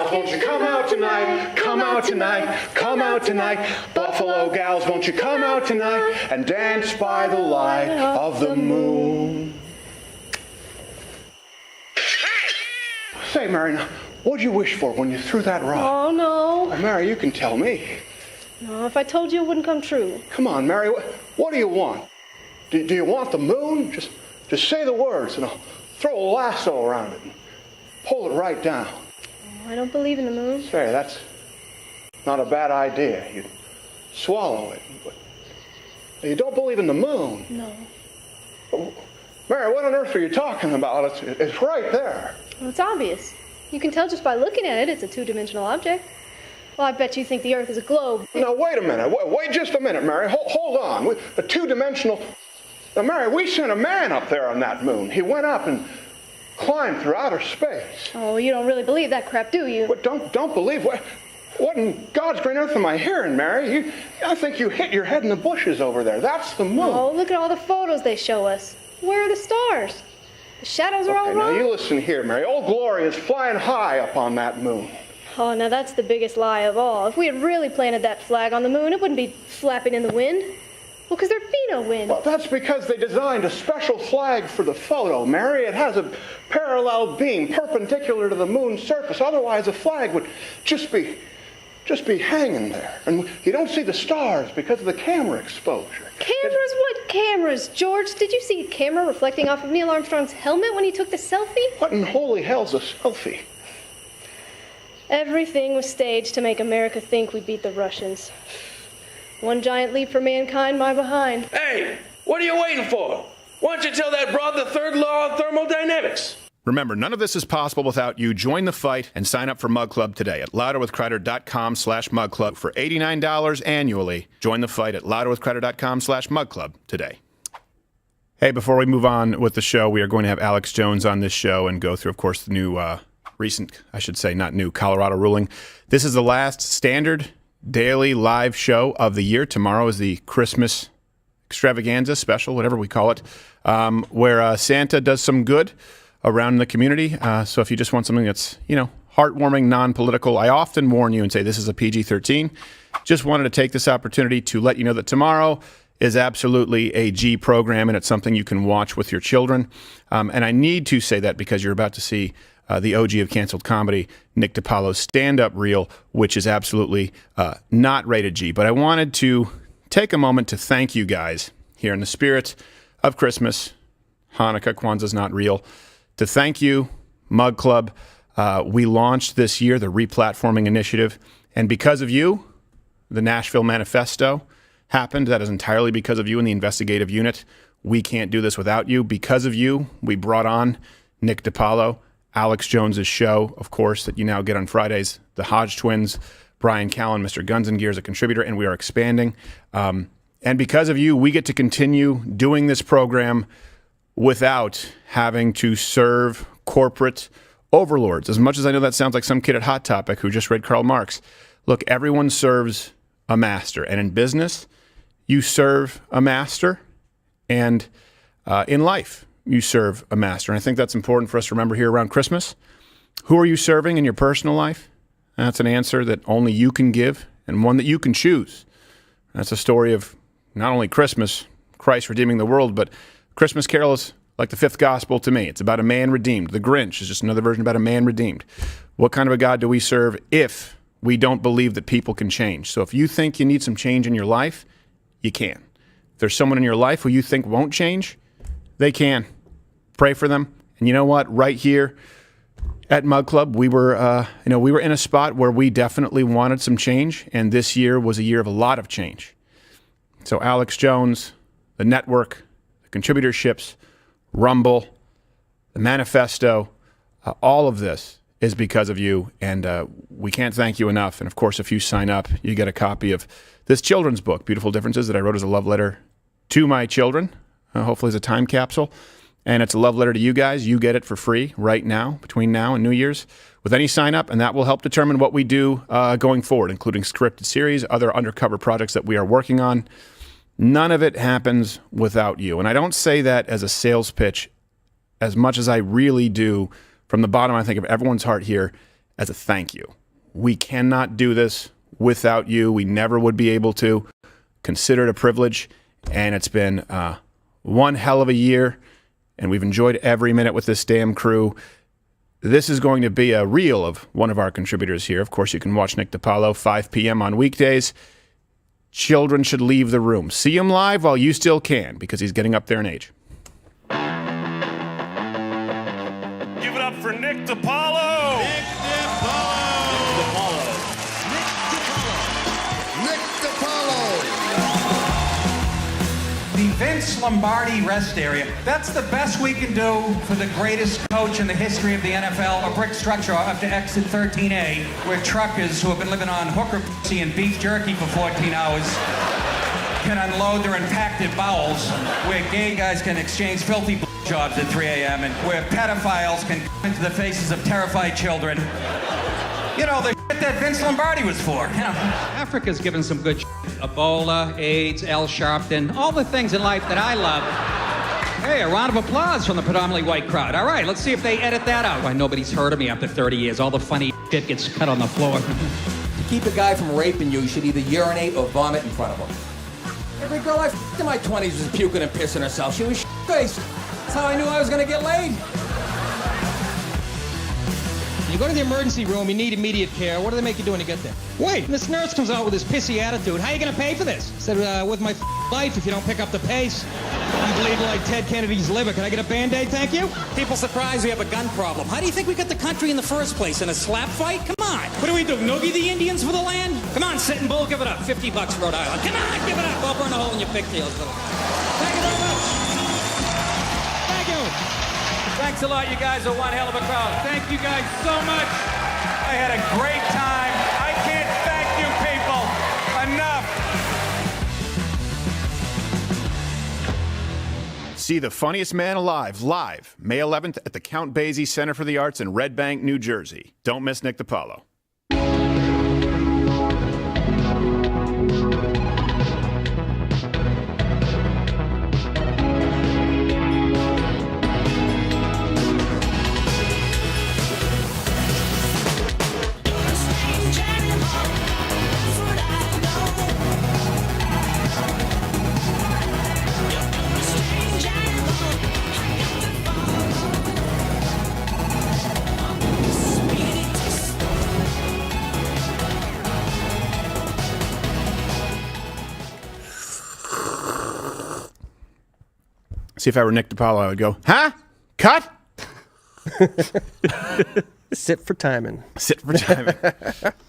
gals, won't you come out tonight? Come out tonight, come out tonight. Buffalo gals, won't you come out tonight and dance by the light of the moon? Say, Mary, now, what'd you wish for when you threw that rock? Oh, no. Well, Mary, you can tell me. No, if I told you, it wouldn't come true. Come on, Mary, what do you want? Do you want the moon? Just say the words and I'll throw a lasso around it and pull it right down. I don't believe in the moon. Say, that's not a bad idea. You'd swallow it. But you don't believe in the moon? No. Mary, what on earth are you talking about? It's right there. Well, it's obvious. You can tell just by looking at it, it's a two-dimensional object. Well, I bet you think the Earth is a globe. Now, wait a minute. Wait just a minute, Mary. Hold on. A two-dimensional... Now, Mary, we sent a man up there on that moon. He went up and climbed through outer space. Oh, you don't really believe that crap, do you? But don't believe... What in God's green earth am I hearing, Mary? I think you hit your head in the bushes over there. That's the moon. Oh, look at all the photos they show us. Where are the stars? The shadows are all wrong. Now, you listen here, Mary. Old Glory is flying high up on that moon. Oh, now that's the biggest lie of all. If we had really planted that flag on the moon, it wouldn't be flapping in the wind. Well, because there'd be no wind. Well, that's because they designed a special flag for the photo, Mary. It has a parallel beam perpendicular to the moon's surface. Otherwise, the flag would just be hanging there. And you don't see the stars because of the camera exposure. Cameras? What cameras? George, did you see a camera reflecting off of Neil Armstrong's helmet when he took the selfie? What in holy hell's a selfie? Everything was staged to make America think we beat the Russians. One giant leap for mankind, my behind. Hey, what are you waiting for? Why don't you tell that broad the third law of thermodynamics? Remember, none of this is possible without you. Join the fight and sign up for Mug Club today at louderwithcrowder.com/Mug Club for $89 annually. Join the fight at louderwithcrowder.com/Mug Club today. Hey, before we move on with the show, we are going to have Alex Jones on this show and go through, of course, the new, Colorado ruling. This is the last standard daily live show of the year. Tomorrow is the Christmas extravaganza special, whatever we call it, where Santa does some good around the community. So if you just want something that's, heartwarming, non-political, I often warn you and say this is a PG-13. Just wanted to take this opportunity to let you know that tomorrow is absolutely a G program, and it's something you can watch with your children. And I need to say that because you're about to see the OG of canceled comedy, Nick DiPaolo's stand-up reel, which is absolutely not rated G. But I wanted to take a moment to thank you guys here in the spirit of Christmas. Hanukkah, Kwanzaa's not real. To thank you, Mug Club. We launched this year the Replatforming Initiative. And because of you, the Nashville Manifesto happened. That is entirely because of you and the investigative unit. We can't do this without you. Because of you, we brought on Nick DiPaolo, Alex Jones's show, of course, that you now get on Fridays. The Hodge Twins, Brian Callen, Mr. Guns and Gears, a contributor, and we are expanding. And because of you, we get to continue doing this program without having to serve corporate overlords. As much as I know that sounds like some kid at Hot Topic who just read Karl Marx. Look, everyone serves a master. And in business, you serve a master. And in life, you serve a master. And I think that's important for us to remember here around Christmas. Who are you serving in your personal life? That's an answer that only you can give and one that you can choose. That's a story of not only Christmas, Christ redeeming the world, but Christmas Carol is like the fifth gospel to me. It's about a man redeemed. The Grinch is just another version about a man redeemed. What kind of a God do we serve if we don't believe that people can change? So if you think you need some change in your life, you can. If there's someone in your life who you think won't change, they can. Pray for them. And you know what? Right here at Mug Club, we were in a spot where we definitely wanted some change, and this year was a year of a lot of change. So Alex Jones, the network, the contributorships, Rumble, the manifesto, all of this is because of you, and we can't thank you enough. And of course, if you sign up, you get a copy of this children's book, Beautiful Differences, that I wrote as a love letter to my children, hopefully as a time capsule. And it's a love letter to you guys. You get it for free right now, between now and New Year's, with any sign up, and that will help determine what we do going forward, including scripted series, other undercover projects that we are working on. None of it happens without you. And I don't say that as a sales pitch as much as I really do from the bottom, I think, of everyone's heart here as a thank you. We cannot do this without you. We never would be able to. Consider it a privilege, and it's been one hell of a year, and we've enjoyed every minute with this damn crew. This is going to be a reel of one of our contributors here. Of course, you can watch Nick DiPaolo 5 p.m. on weekdays. Children should leave the room. See him live while you still can, because he's getting up there in age. Give it up for Nick DiPaolo! Nick DiPaolo! Nick DiPaolo! The Vince Lombardi rest area. That's the best we can do for the greatest coach in the history of the NFL. A brick structure up to exit 13A, where truckers who have been living on hooker pussy and beef jerky for 14 hours can unload their impacted bowels, where gay guys can exchange filthy jobs at 3 a.m., and where pedophiles can come into the faces of terrified children. You know, the shit that Vince Lombardi was for. You know, Africa's given some good shit. Ebola, AIDS, L. Sharpton, all the things in life that I love. Hey, a round of applause from the predominantly white crowd. All right, let's see if they edit that out. Why, nobody's heard of me after 30 years. All the funny shit gets cut on the floor. To keep a guy from raping you should either urinate or vomit in front of him. Every girl I f***ed in my 20s was puking and pissing herself. She was shit-faced. That's how I knew I was gonna get laid. You go to the emergency room, you need immediate care. What do they make you do when you get there? Wait, this nurse comes out with this pissy attitude. How are you going to pay for this? I said, with my life if you don't pick up the pace. I'm bleeding like Ted Kennedy's liver. Can I get a Band-Aid, thank you? People surprised we have a gun problem. How do you think we got the country in the first place? In a slap fight? Come on. What do we do, noogie the Indians for the land? Come on, Sitting Bull, give it up. $50, Rhode Island. Come on, give it up. I'll burn a hole in your pigtails. Thank you very much. Thank you. Thanks a lot, you guys are one hell of a crowd. Thank you guys so much. I had a great time. I can't thank you people enough. See The Funniest Man Alive live May 11th at the Count Basie Center for the Arts in Red Bank, New Jersey. Don't miss Nick DiPaolo. See, if I were Nick DiPaolo, I would go, huh? Cut? Sit for timing. Sit for timing.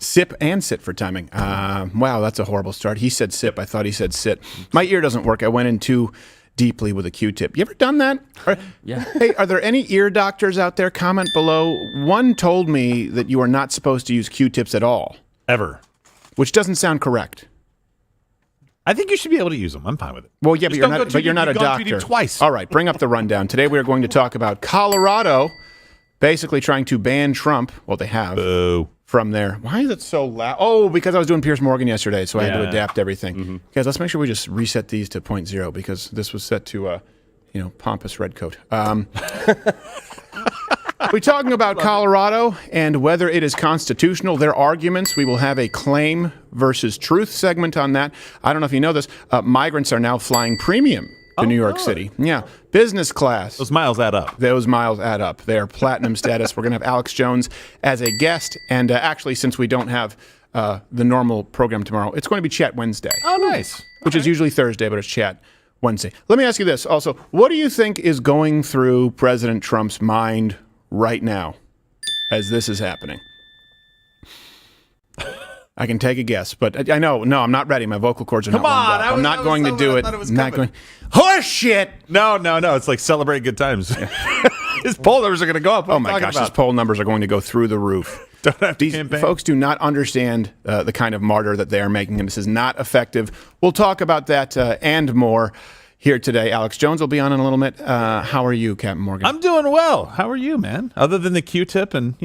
Sip and sit for timing. Wow, that's a horrible start. He said sip. I thought he said sit. My ear doesn't work. I went in too deeply with a Q-tip. You ever done that? Yeah. Hey, are there any ear doctors out there? Comment below. One told me that you are not supposed to use Q-tips at all. Ever. Which doesn't sound correct. I think you should be able to use them. I'm fine with it. Well, yeah, but you're not a doctor. You've gone twice. All right, bring up the rundown. Today we are going to talk about Colorado basically trying to ban Trump. Well, they have. Boo. From there. Why is it so loud? Oh, because I was doing Piers Morgan yesterday, so I had to adapt everything. Mm-hmm. Guys, let's make sure we just reset these to 0.0 because this was set to, pompous redcoat. We're talking about Colorado and whether it is constitutional, their arguments. We will have a claim versus truth segment on that. I don't know if you know this. Migrants are now flying premium to New York City. Yeah. Business class. Those miles add up. Those miles add up. They are platinum status. We're going to have Alex Jones as a guest. And actually, since we don't have the normal program tomorrow, it's going to be Chat Wednesday. Oh, nice. Which is usually Thursday, but it's Chat Wednesday. Let me ask you this also. What do you think is going through President Trump's mind right now as this is happening? I can take a guess, but I know, no, I'm not ready. My vocal cords are not warmed up. I'm not going to do it. Not going. Horse shit! No. It's like celebrate good times. His poll numbers are going to go up. Oh my gosh, his poll numbers are going to go through the roof. These folks do not understand the kind of martyr that they are making him. This is not effective. We'll talk about that and more here today. Alex Jones will be on in a little bit. How are you, Captain Morgan? I'm doing well. How are you, man? Other than the Q-tip and,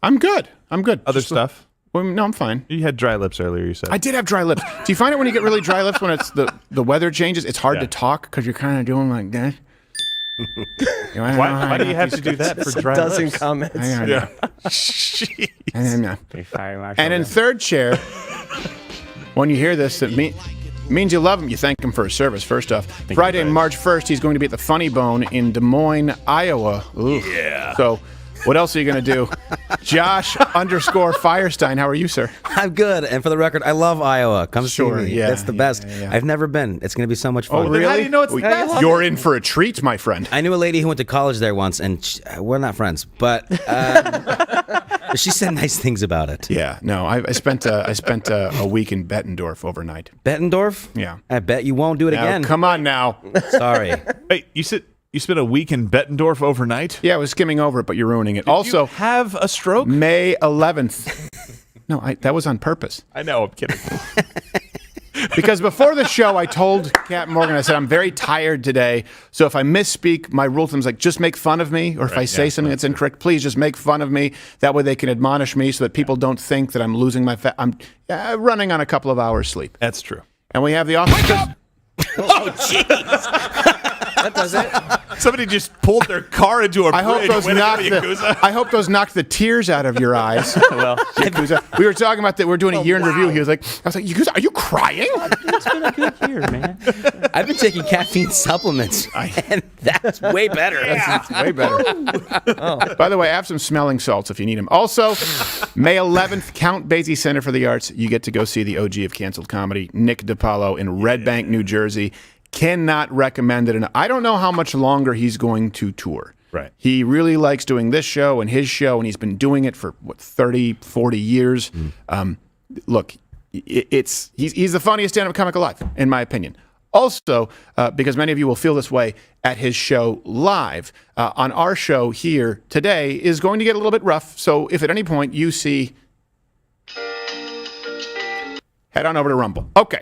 I'm good. Other stuff? Well, no, I'm fine. You had dry lips earlier, you said. I did have dry lips. Do you find it when you get really dry lips when it's the weather changes? It's hard to talk because you're kind of doing like that. Why do you have to do that for dry dozen lips? comments. Yeah. And in third chair, when you hear this, it means you love him. You thank him for his service, first off. Friday, March 1st, he's going to be at the Funny Bone in Des Moines, Iowa. Ooh. Yeah. So what else are you going to do? Josh _Firestine. How are you, sir? I'm good. And for the record, I love Iowa. Come see me. Yeah, it's the best. Yeah. I've never been. It's going to be so much fun. Oh, really? How do you know it's the best? You're in for a treat, my friend. I knew a lady who went to college there once, and we're not friends, but she said nice things about it. Yeah, no, I spent a week in Bettendorf overnight. Bettendorf? Yeah. I bet you won't do it Now, again. come on now. Sorry. Wait, you spent a week in Bettendorf overnight? Yeah, I was skimming over it, but you're ruining it. Did also, you have a stroke? May 11th. No, that was on purpose. I know, I'm kidding. Because before the show, I told Captain Morgan, I said, I'm very tired today, so if I misspeak, my rule to them is like, just make fun of me, or if I say something that's incorrect, please just make fun of me. That way they can admonish me so that people don't think that I'm losing my I'm running on a couple of hours sleep. That's true. And we have the office. Oh, jeez. That does it. Somebody just pulled their car into a bridge. I hope those knocked the tears out of your eyes. Well, Yakuza. We were talking about that. We're doing a year in review. He was like, I was like, Yakuza, are you crying? It's been a good year, man. I've been taking caffeine supplements, and that's way better. That's way better. By the way, I have some smelling salts if you need them. Also, May 11th, Count Basie Center for the Arts. You get to go see the OG of canceled comedy, Nick DiPaolo, in Red Bank, New Jersey. Cannot recommend it enough. I don't know how much longer he's going to tour. Right. He really likes doing this show and his show, and he's been doing it for, 30, 40 years. Look, he's the funniest stand-up comic alive, in my opinion. Also, because many of you will feel this way at his show live, on our show here today is going to get a little bit rough. So if at any point you see, head on over to Rumble. Okay.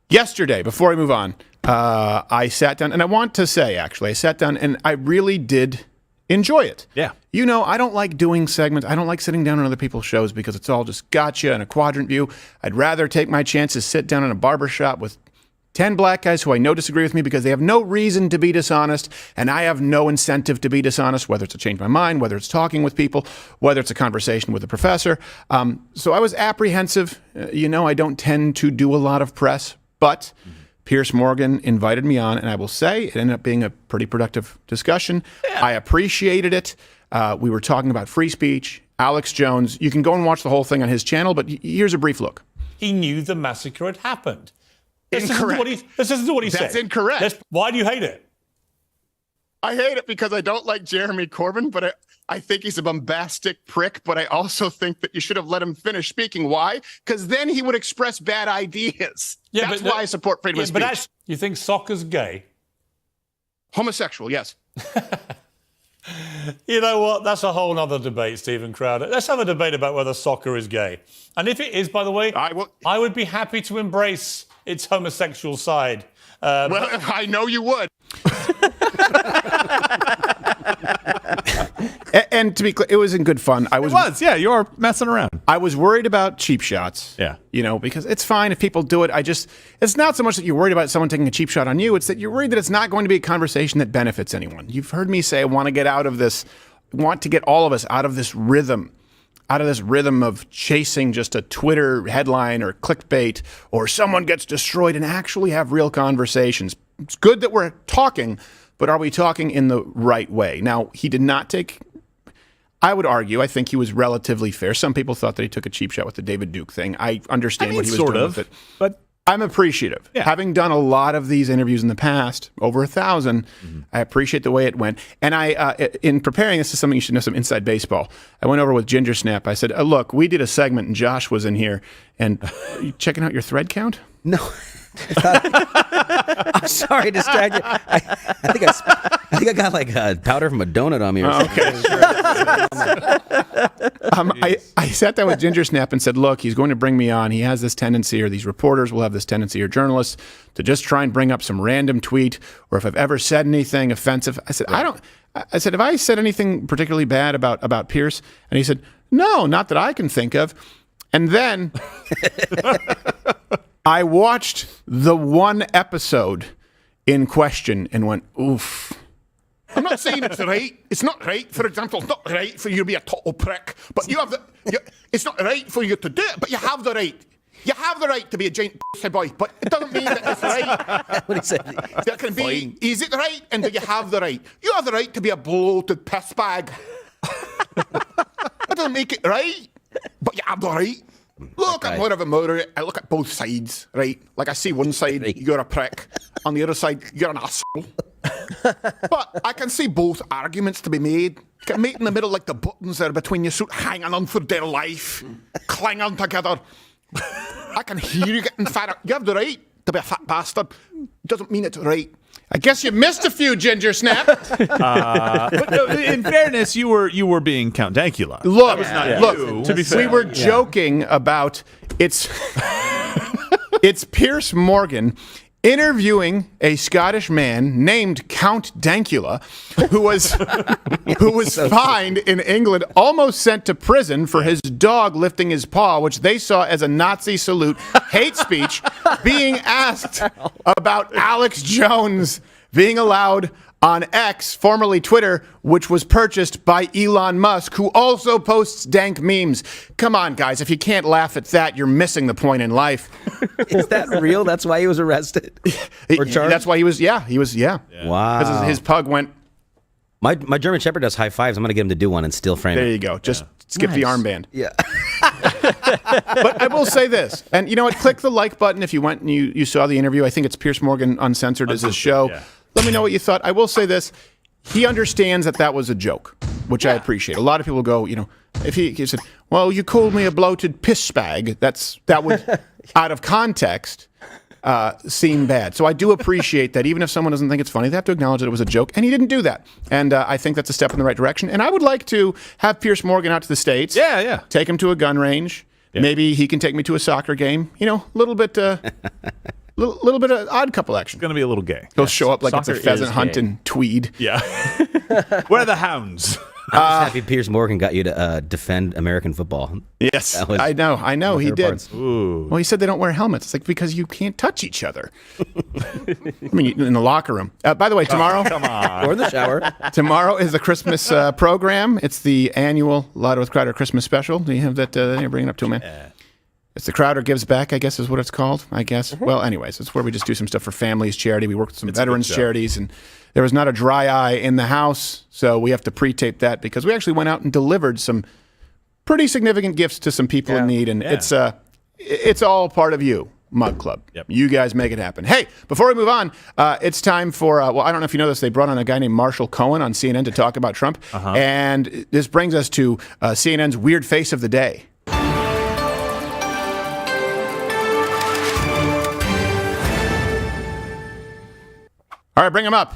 Yesterday, before I move on, I sat down, and I want to say, actually, I sat down and I really did enjoy it. Yeah. You know, I don't like doing segments. I don't like sitting down on other people's shows because it's all just gotcha and a quadrant view. I'd rather take my chances, sit down in a barbershop with 10 black guys who I know disagree with me because they have no reason to be dishonest, and I have no incentive to be dishonest, whether it's to change my mind, whether it's talking with people, whether it's a conversation with a professor. So I was apprehensive. You know, I don't tend to do a lot of press. But Piers Morgan invited me on, and I will say it ended up being a pretty productive discussion. Yeah. I appreciated it. We were talking about free speech, Alex Jones. You can go and watch the whole thing on his channel, but here's a brief look. He knew the massacre had happened. Incorrect. This isn't what he said. That's incorrect. Why do you hate it? I hate it because I don't like Jeremy Corbyn, but I think he's a bombastic prick, but I also think that you should have let him finish speaking. Why? Because then he would express bad ideas. Yeah, that's why I support freedom of speech. But you think soccer's gay? Homosexual, yes. You know what? That's a whole other debate, Stephen Crowder. Let's have a debate about whether soccer is gay. And if it is, by the way, I would be happy to embrace its homosexual side. Well, I know you would. And to be clear, it was in good fun. Yeah, you are messing around. I was worried about cheap shots. Yeah. You know, because it's fine if people do it. It's not so much that you're worried about someone taking a cheap shot on you. It's that you're worried that it's not going to be a conversation that benefits anyone. You've heard me say I want to get all of us out of this rhythm of chasing just a Twitter headline or clickbait or someone gets destroyed and actually have real conversations. It's good that we're talking, but are we talking in the right way? Now, he did not take, I would argue, I think he was relatively fair. Some people thought that he took a cheap shot with the David Duke thing. I understand what he was doing with it. But I'm appreciative. Yeah. Having done a lot of these interviews in the past, over 1,000, I appreciate the way it went. And in preparing, this is something you should know, some inside baseball. I went over with Ginger Snap. I said, look, we did a segment and Josh was in here. And are you checking out your thread count? No. I'm sorry to distract you. I think I got like powder from a donut on me or something. Okay. I sat down with Ginger Snap and said, look, he's going to bring me on. He has this tendency, or these reporters will have this tendency, or journalists, to just try and bring up some random tweet, or if I've ever said anything offensive. I said, I said, have I said anything particularly bad about Pierce? And he said, no, not that I can think of. And then I watched the one episode in question and went, oof. I'm not saying it's right. It's not right. For example, it's not right for you to be a total prick, but you have it's not right for you to do it, but you have the right. You have the right to be a giant pussy boy, but it doesn't mean that it's right. What he said. That can be. Is it right? And do you have the right? You have the right to be a bloated piss bag. That doesn't make it right, but you have the right. Look, I'm more of a moderate. I look at both sides, right? Like I see one side, you're a prick. On the other side, you're an asshole. But I can see both arguments to be made. You can meet in the middle like the buttons there between you, hanging on for dear life, clinging together. I can hear you getting fat. You have the right to be a fat bastard. Doesn't mean it's right. I guess you missed a few, Ginger Snap. But no, in fairness, you were being Count Dankula. Look, look. To be fair, we were joking about it's Piers Morgan interviewing a Scottish man named Count Dankula, who was fined in England, almost sent to prison for his dog lifting his paw, which they saw as a Nazi salute, hate speech, being asked about Alex Jones being allowed on X, formerly Twitter, which was purchased by Elon Musk, who also posts dank memes. Come on, guys. If you can't laugh at that, you're missing the point in life. Is that real? That's why he was arrested? Or charged? That's why he was, yeah. Wow. Because his pug went. My German Shepherd does high fives. I'm going to get him to do one and still frame it. There you go. Just skip the armband. Yeah. But I will say this, and you know what? Click the like button if you went and you saw the interview. I think it's Piers Morgan Uncensored as his show. Yeah. Let me know what you thought. I will say this. He understands that was a joke, which I appreciate. A lot of people go, if he said, well, you called me a bloated piss bag, that would, out of context, seem bad. So I do appreciate that even if someone doesn't think it's funny, they have to acknowledge that it was a joke. And he didn't do that. And I think that's a step in the right direction. And I would like to have Piers Morgan out to the States. Yeah. Take him to a gun range. Yeah. Maybe he can take me to a soccer game. A little bit... little bit of odd couple action. It's going to be a little gay. He'll show up like Soccer it's a pheasant is hunt gay. in tweed. Yeah. Where are the hounds? I'm just happy Piers Morgan got you to defend American football. Yes, I know. He did. Well, he said they don't wear helmets. It's like because you can't touch each other. I mean, in the locker room. By the way, tomorrow... Come on. Or in the shower. Tomorrow is the Christmas program. It's the annual Lotto with Crowder Christmas special. Do you have that? You're bringing it up to him, man? It's the Crowder Gives Back, I guess is what it's called, I guess. Well, anyways, it's where we just do some stuff for families, charity. We work with some veterans charities, and there was not a dry eye in the house, so we have to pre-tape that because we actually went out and delivered some pretty significant gifts to some people in need, and it's all part of you, Mug Club. Yep. You guys make it happen. Hey, before we move on, it's time for, I don't know if you know this, they brought on a guy named Marshall Cohen on CNN to talk about Trump, and this brings us to CNN's Weird Face of the Day. All right, bring him up.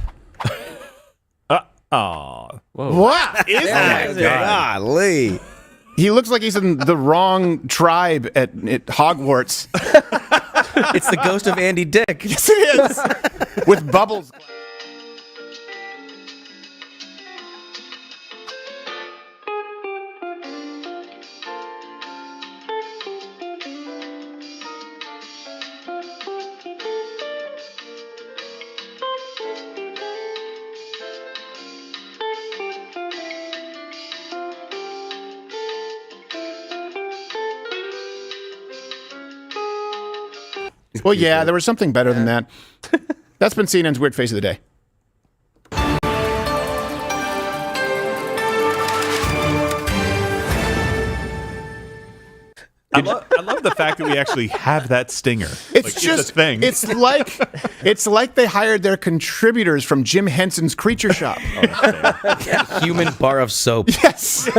What is that? Golly. He looks like he's in the wrong tribe at Hogwarts. It's the ghost of Andy Dick. Yes, it is. With bubbles. Well, yeah, there was something better than that. That's been CNN's Weird Face of the Day. I love the fact that we actually have that stinger. It's just a thing. It's like they hired their contributors from Jim Henson's Creature Shop. Human bar of soap. Yes.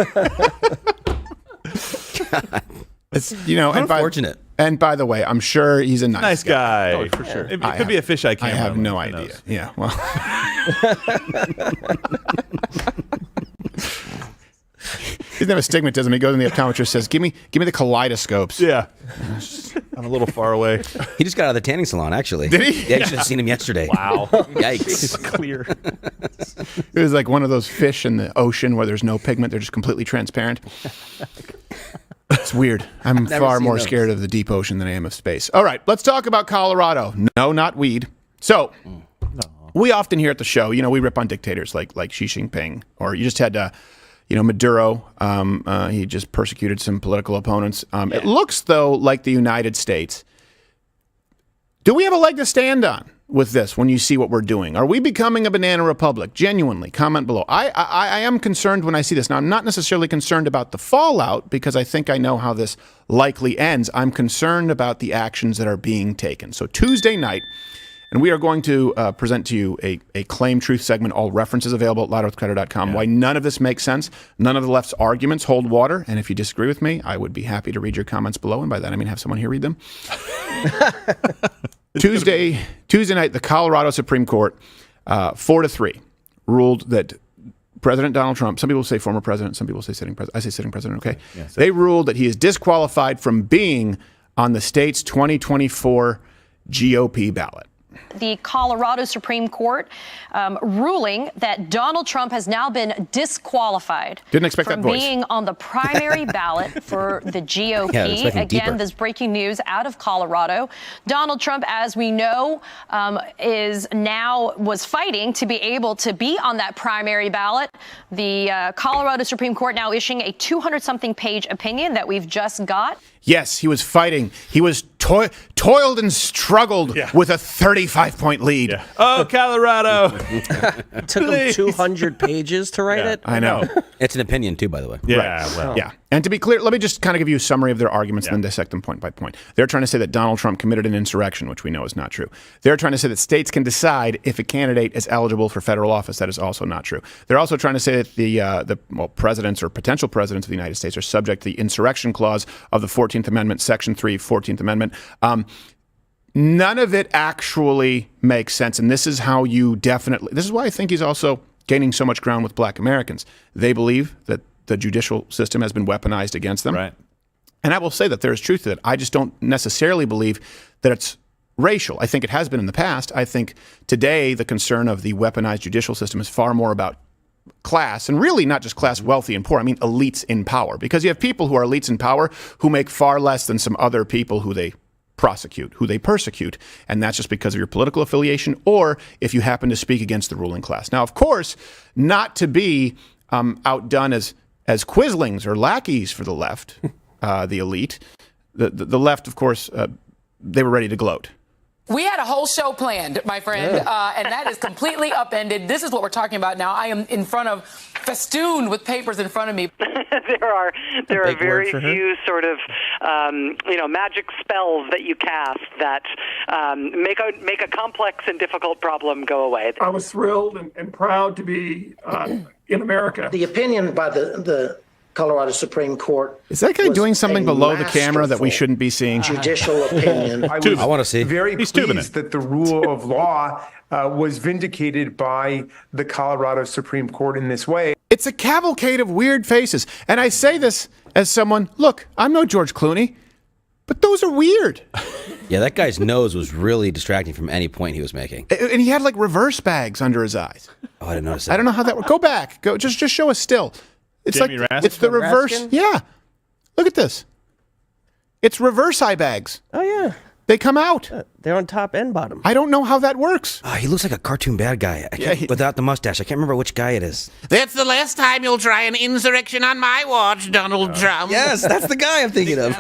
It's unfortunate. And by the way, I'm sure he's a nice guy. Oh, for sure. It could be a fisheye camera. I have no idea. Yeah, well. He doesn't have astigmatism. He goes in the optometrist, says, "Give me the kaleidoscopes." Yeah, I'm a little far away. He just got out of the tanning salon. Actually, did he? Yeah, you should have seen him yesterday. Wow! Yikes! It's clear. It was like one of those fish in the ocean where there's no pigment; they're just completely transparent. It's weird. I'm far more scared of the deep ocean than I am of space. All right, let's talk about Colorado. No, not weed. So, We often hear at the show, we rip on dictators like Xi Jinping, or you just had, Maduro. He just persecuted some political opponents. It looks, though, like the United States. Do we have a leg to stand on with this when you see what we're doing? Are we becoming a banana republic? Genuinely, comment below. I am concerned when I see this. Now, I'm not necessarily concerned about the fallout because I think I know how this likely ends. I'm concerned about the actions that are being taken. So Tuesday night, and we are going to present to you a claim truth segment, all references available at louderwithcrowder.com. Why none of this makes sense. None of the left's arguments hold water. And if you disagree with me, I would be happy to read your comments below. And by that, I mean have someone here read them. Tuesday night, the Colorado Supreme Court, 4-3, ruled that President Donald Trump, some people say former president, some people say sitting president. I say sitting president, okay? Yes. They ruled that he is disqualified from being on the state's 2024 GOP ballot. The Colorado Supreme Court ruling that Donald Trump has now been disqualified from being on the primary ballot for the GOP. Again, this breaking news out of Colorado. Donald Trump, as we know, was fighting to be able to be on that primary ballot. The Colorado Supreme Court now issuing a 200-something page opinion that we've just got. Yes, he was fighting. He was toiled and struggled with a 35-point lead. Yeah. Oh, Colorado. It took him 200 pages to write it? I know. It's an opinion, too, by the way. Yeah, right. well. Yeah. And to be clear, let me just kind of give you a summary of their arguments and then dissect them point by point. They're trying to say that Donald Trump committed an insurrection, which we know is not true. They're trying to say that states can decide if a candidate is eligible for federal office. That is also not true. They're also trying to say that the presidents or potential presidents of the United States are subject to the Insurrection Clause of the 14th Amendment, Section 3, 14th Amendment. None of it actually makes sense. And this is how this is why I think he's also gaining so much ground with black Americans. They believe that the judicial system has been weaponized against them. Right. And I will say that there is truth to that. I just don't necessarily believe that it's racial. I think it has been in the past. I think today the concern of the weaponized judicial system is far more about class, and really not just class, wealthy and poor. I mean elites in power, because you have people who are elites in power who make far less than some other people who they prosecute, who they persecute, and that's just because of your political affiliation or if you happen to speak against the ruling class. Now, of course, not to be outdone as quislings or lackeys for the left, the elite. The left, of course, they were ready to gloat. We had a whole show planned, my friend, and that is completely upended. This is what we're talking about now. I am in front of, festooned with papers in front of me. There are very few sort of magic spells that you cast that make a complex and difficult problem go away. I was thrilled and proud to be in America. The opinion by the Colorado Supreme Court. Is that guy doing something below the camera that we shouldn't be seeing? Judicial opinion. I want to see. Very pleased that the rule of law was vindicated by the Colorado Supreme Court in this way. It's a cavalcade of weird faces. And I say this as someone, look, I'm no George Clooney, but those are weird. Yeah, that guy's nose was really distracting from any point he was making. And he had like reverse bags under his eyes. Oh, I didn't notice that. I don't know how that works. Go back. Just show us still. It's Jamie like Raskin? It's the reverse. Raskin? Yeah. Look at this. It's reverse eye bags. Oh, yeah. They come out. They're on top and bottom. I don't know how that works. Oh, he looks like a cartoon bad guy. Without the mustache. I can't remember which guy it is. That's the last time you'll try an insurrection on my watch, Donald Trump. Yes, that's the guy I'm thinking of.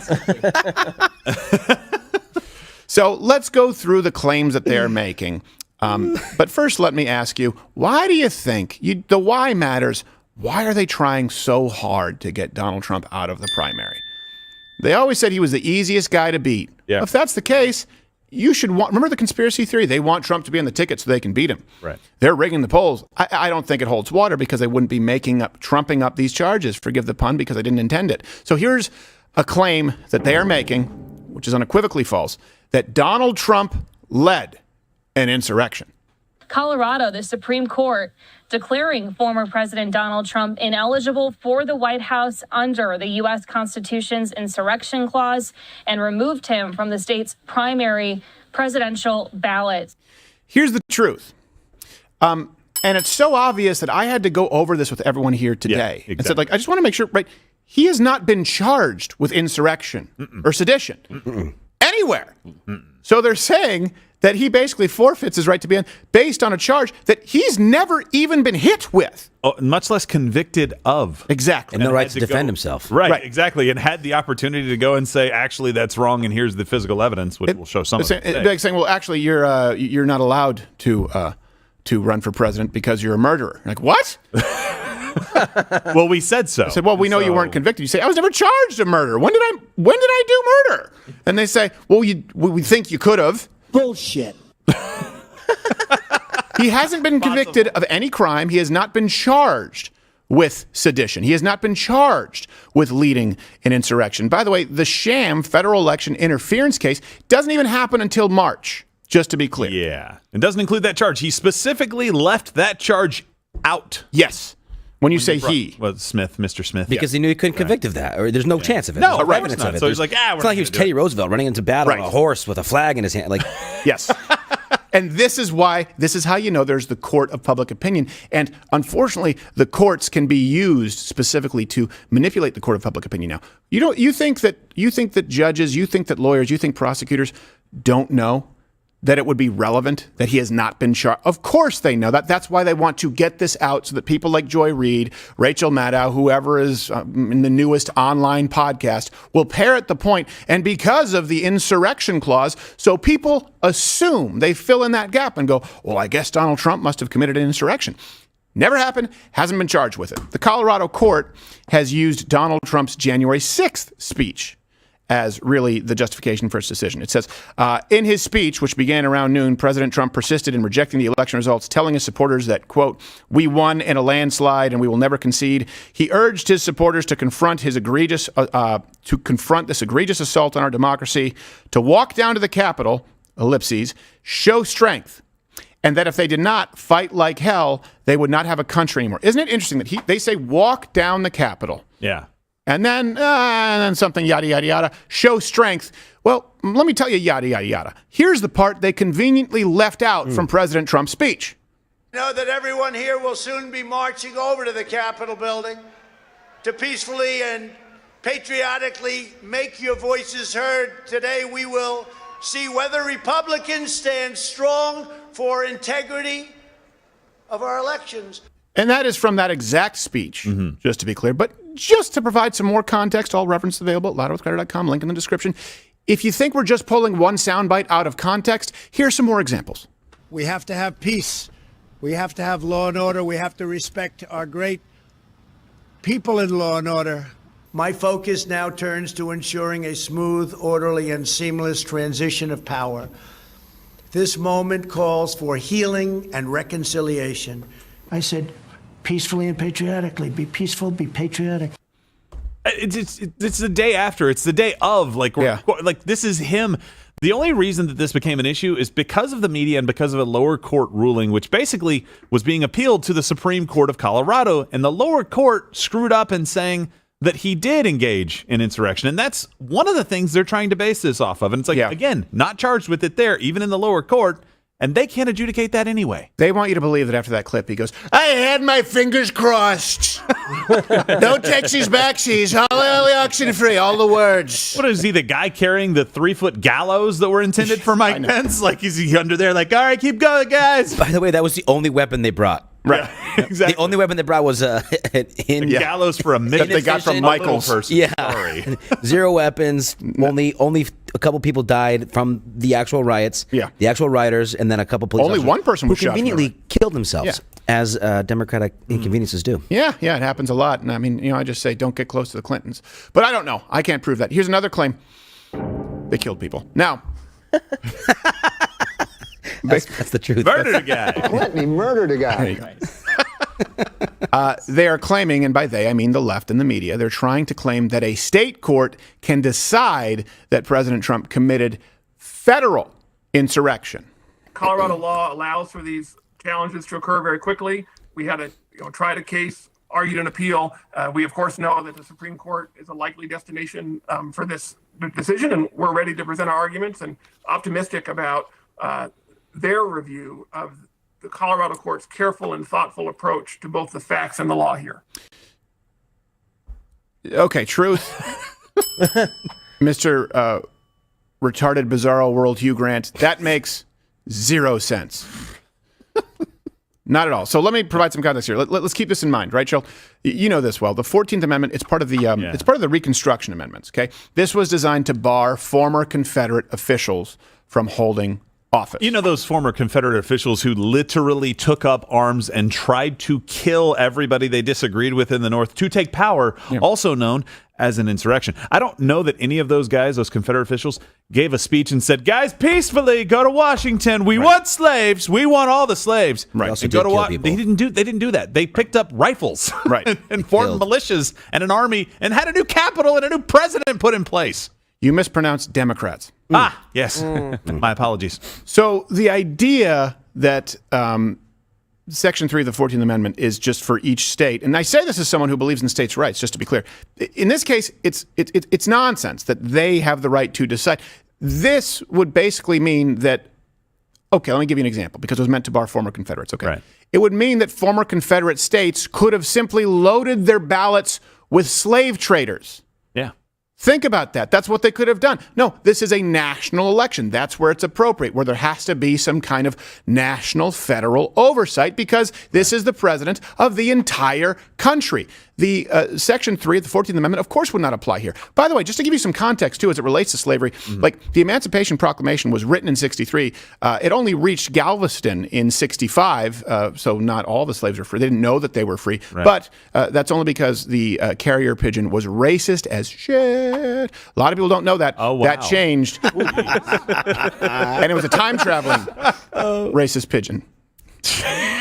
So let's go through the claims that they're making. But first, let me ask you, why do you think, the why matters, why are they trying so hard to get Donald Trump out of the primary? They always said he was the easiest guy to beat. Yeah. If that's the case, you should remember the conspiracy theory? They want Trump to be on the ticket so they can beat him. Right. They're rigging the polls. I don't think it holds water because they wouldn't be trumping up these charges. Forgive the pun because I didn't intend it. So here's a claim that they are making, which is unequivocally false, that Donald Trump led an insurrection. Colorado, the Supreme Court declaring former President Donald Trump ineligible for the White House under the U.S. Constitution's Insurrection Clause and removed him from the state's primary presidential ballot. Here's the truth. And it's so obvious that I had to go over this with everyone here today. Yeah, exactly. And said, I just want to make sure, right, he has not been charged with insurrection or sedition anywhere. So they're saying that he basically forfeits his right to be on based on a charge that he's never even been hit with. Oh, much less convicted of. Exactly. And no right to defend himself. Right, exactly. And had the opportunity to go and say, actually, that's wrong, and here's the physical evidence, which will show some of it. It's like saying, well, actually, you're not allowed to run for president because you're a murderer. Like, what? Well, we said so. I said, well, we know you weren't convicted. You say, I was never charged of murder. When did I do murder? And they say, well, we think you could have. Bullshit. He hasn't been convicted of any crime. He has not been charged with sedition. He has not been charged with leading an insurrection. By the way, the sham federal election interference case doesn't even happen until March, just to be clear. Yeah. It doesn't include that charge. He specifically left that charge out. Yes. When you say he. Well, Mr. Smith. Because he knew he couldn't convict of that, or there's no chance of it. No, there's right, evidence not. of it. So he's like, it's not like he was Teddy Roosevelt running into battle on a horse with a flag in his hand. Like, yes. And this is how you know there's the court of public opinion. And unfortunately, the courts can be used specifically to manipulate the court of public opinion now. You think that judges, you think that lawyers, you think prosecutors don't know that it would be relevant that he has not been charged? Of course they know that. That's why they want to get this out so that people like Joy Reid, Rachel Maddow, whoever is in the newest online podcast will parrot the point. And because of the insurrection clause, so people assume, they fill in that gap and go, well, I guess Donald Trump must have committed an insurrection. Never happened, hasn't been charged with it. The Colorado court has used Donald Trump's January 6th speech as really the justification for its decision. It says, in his speech, which began around noon, President Trump persisted in rejecting the election results, telling his supporters that, quote, we won in a landslide and we will never concede. He urged his supporters to confront this egregious assault on our democracy, to walk down to the Capitol, ellipses, show strength, and that if they did not fight like hell, they would not have a country anymore. Isn't it interesting that they say walk down the Capitol? Yeah. And then something, yada, yada, yada, show strength. Well, let me tell you, yada, yada, yada. Here's the part they conveniently left out from President Trump's speech. I know that everyone here will soon be marching over to the Capitol building to peacefully and patriotically make your voices heard. Today we will see whether Republicans stand strong for integrity of our elections. And that is from that exact speech, just to be clear. But just to provide some more context, all references available at louderwithcarter.com, link in the description. If you think we're just pulling one soundbite out of context, here's some more examples. We have to have peace. We have to have law and order. We have to respect our great people in law and order. My focus now turns to ensuring a smooth, orderly, and seamless transition of power. This moment calls for healing and reconciliation. I said, peacefully and patriotically. Be peaceful, be patriotic. It's the day after. It's the day of. Like this is him. The only reason that this became an issue is because of the media and because of a lower court ruling, which basically was being appealed to the Supreme Court of Colorado. And the lower court screwed up in saying that he did engage in insurrection. And that's one of the things they're trying to base this off of. And it's like, again, not charged with it there, even in the lower court. And they can't adjudicate that anyway. They want you to believe that after that clip, he goes, I had my fingers crossed. No taxis, backsies, all auction free, all the words. What is he, the guy carrying the 3-foot gallows that were intended for Mike Pence? Like, is he under there like, all right, keep going, guys? By the way, that was the only weapon they brought. Right. Exactly. The only weapon they brought was a gallows for a minute that they got from Michael's. Yeah. Zero weapons. Only a couple people died from the actual riots. Yeah. The actual rioters, and then a couple police Only officers one person was who shot. Conveniently killed themselves, as democratic inconveniences do. Yeah, it happens a lot. And I mean, I just say don't get close to the Clintons. But I don't know. I can't prove that. Here's another claim. They killed people. Now. That's the truth. Murdered a guy. Clinton, he murdered a guy. There you go. They are claiming, and by they I mean the left and the media, they're trying to claim that a state court can decide that President Trump committed federal insurrection. Colorado law allows for these challenges to occur very quickly. We had tried a case, argued an appeal. We, of course, know that the Supreme Court is a likely destination for this decision, and we're ready to present our arguments and optimistic about their review of the Colorado court's careful and thoughtful approach to both the facts and the law here. Okay, truth. Mr. Retarded Bizarro World Hugh Grant, that makes 0 sense. Not at all. So let me provide some context here. Let's keep this in mind, right, Joel? You know this well. The 14th Amendment, it's part of the it's part of the Reconstruction Amendments, okay? This was designed to bar former Confederate officials from holding office. You know those former Confederate officials who literally took up arms and tried to kill everybody they disagreed with in the North to take power, also known as an insurrection. I don't know that any of those guys, those Confederate officials, gave a speech and said, guys, peacefully go to Washington. We want slaves. We want all the slaves. Right. And go to they didn't do that. They picked up rifles and formed militias and an army and had a new capital and a new president put in place. You mispronounced Democrats. Yes. My apologies. So the idea that Section 3 of the 14th Amendment is just for each state, and I say this as someone who believes in states' rights, just to be clear. In this case, it's nonsense that they have the right to decide. This would basically mean that, okay, let me give you an example, because it was meant to bar former Confederates, okay? Right. It would mean that former Confederate states could have simply loaded their ballots with slave traders. Yeah. Think about that. That's what they could have done. No, this is a national election. That's where it's appropriate, where there has to be some kind of national federal oversight, because this is the president of the entire country. The Section 3 of the 14th Amendment, of course, would not apply here. By the way, just to give you some context, too, as it relates to slavery, like the Emancipation Proclamation was written in 63. It only reached Galveston in 65, so not all the slaves were free. They didn't know that they were free. Right. But that's only because the carrier pigeon was racist as shit. A lot of people don't know that. Oh, wow. That changed. And it was a time-traveling racist pigeon.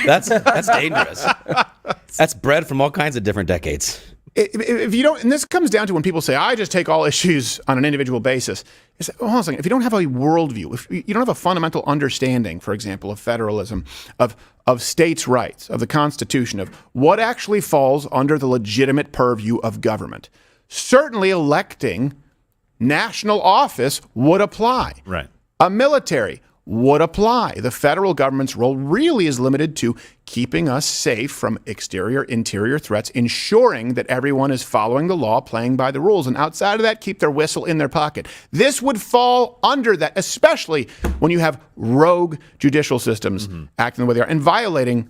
That's dangerous. That's bred from all kinds of different decades. If you don't, and this comes down to when people say, I just take all issues on an individual basis. It's, hold on a second. If you don't have a worldview, if you don't have a fundamental understanding, for example, of federalism, of states' rights, of the Constitution, of what actually falls under the legitimate purview of government, certainly electing national office would apply. Right. A military would apply. The federal government's role really is limited to keeping us safe from exterior, interior threats, ensuring that everyone is following the law, playing by the rules, and outside of that, keep their whistle in their pocket. This would fall under that, especially when you have rogue judicial systems acting the way they are and violating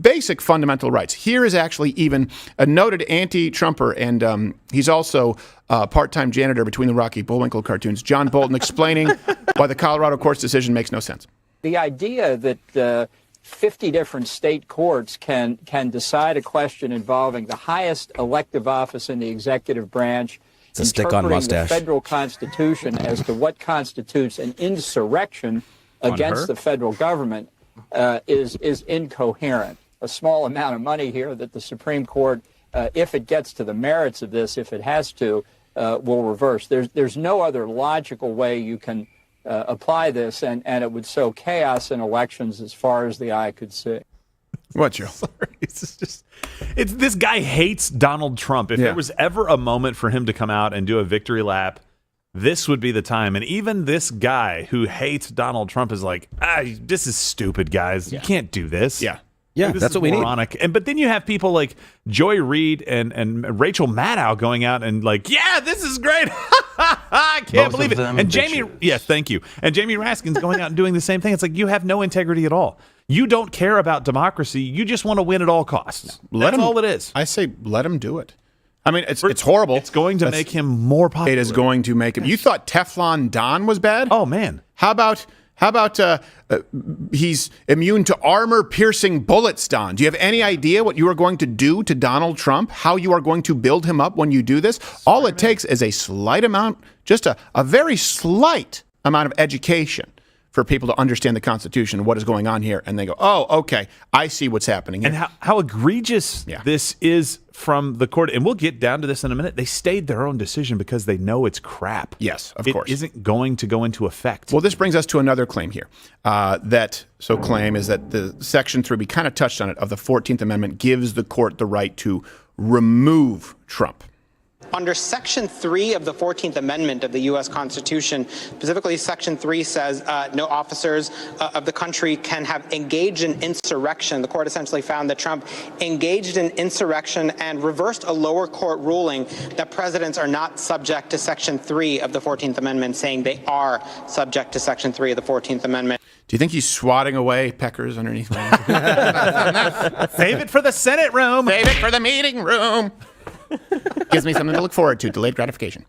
basic fundamental rights. Here is actually even a noted anti-Trumper, and he's also a part-time janitor between the Rocky Bullwinkle cartoons, John Bolton, explaining why the Colorado court's decision makes no sense. The idea that 50 different state courts can decide a question involving the highest elective office in the executive branch, it's a stick-on mustache, the federal Constitution as to what constitutes an insurrection against the federal government is incoherent. A small amount of money here that the Supreme Court, if it gets to the merits of this, if it has to, will reverse. There's no other logical way you can apply this, and it would sow chaos in elections as far as the eye could see. What, Joe? It's this guy hates Donald Trump. If there was ever a moment for him to come out and do a victory lap, this would be the time. And even this guy who hates Donald Trump is like, this is stupid, guys. You can't do this. Yeah, that's what we need. But then you have people like Joy Reid and Rachel Maddow going out and like, this is great. I can't believe it. And Jamie, thank you. And Jamie Raskin's going out and doing the same thing. It's like, you have no integrity at all. You don't care about democracy. You just want to win at all costs. That's all it is. I say, let him do it. I mean, it's horrible. It's going to make him more popular. It is going to make him. You thought Teflon Don was bad? Oh, man. How about he's immune to armor-piercing bullets, Don? Do you have any idea what you are going to do to Donald Trump? How you are going to build him up when you do this? All it takes is a slight amount, just a very slight amount of education for people to understand the Constitution and what is going on here. And they go, oh, okay, I see what's happening here. And how egregious this is from the court. And we'll get down to this in a minute. They stayed their own decision because they know it's crap. Yes, of course. It isn't going to go into effect. Well, this brings us to another claim here. Claim is that the Section 3, we kind of touched on it, of the 14th Amendment gives the court the right to remove Trump. Under Section 3 of the 14th Amendment of the U.S. Constitution, specifically Section 3 says no officers of the country can have engaged in insurrection. The court essentially found that Trump engaged in insurrection and reversed a lower court ruling that presidents are not subject to Section 3 of the 14th Amendment, saying they are subject to Section 3 of the 14th Amendment. Do you think he's swatting away peckers underneath? Save it for the Senate room. Save it for the meeting room. Gives me something to look forward to. Delayed gratification.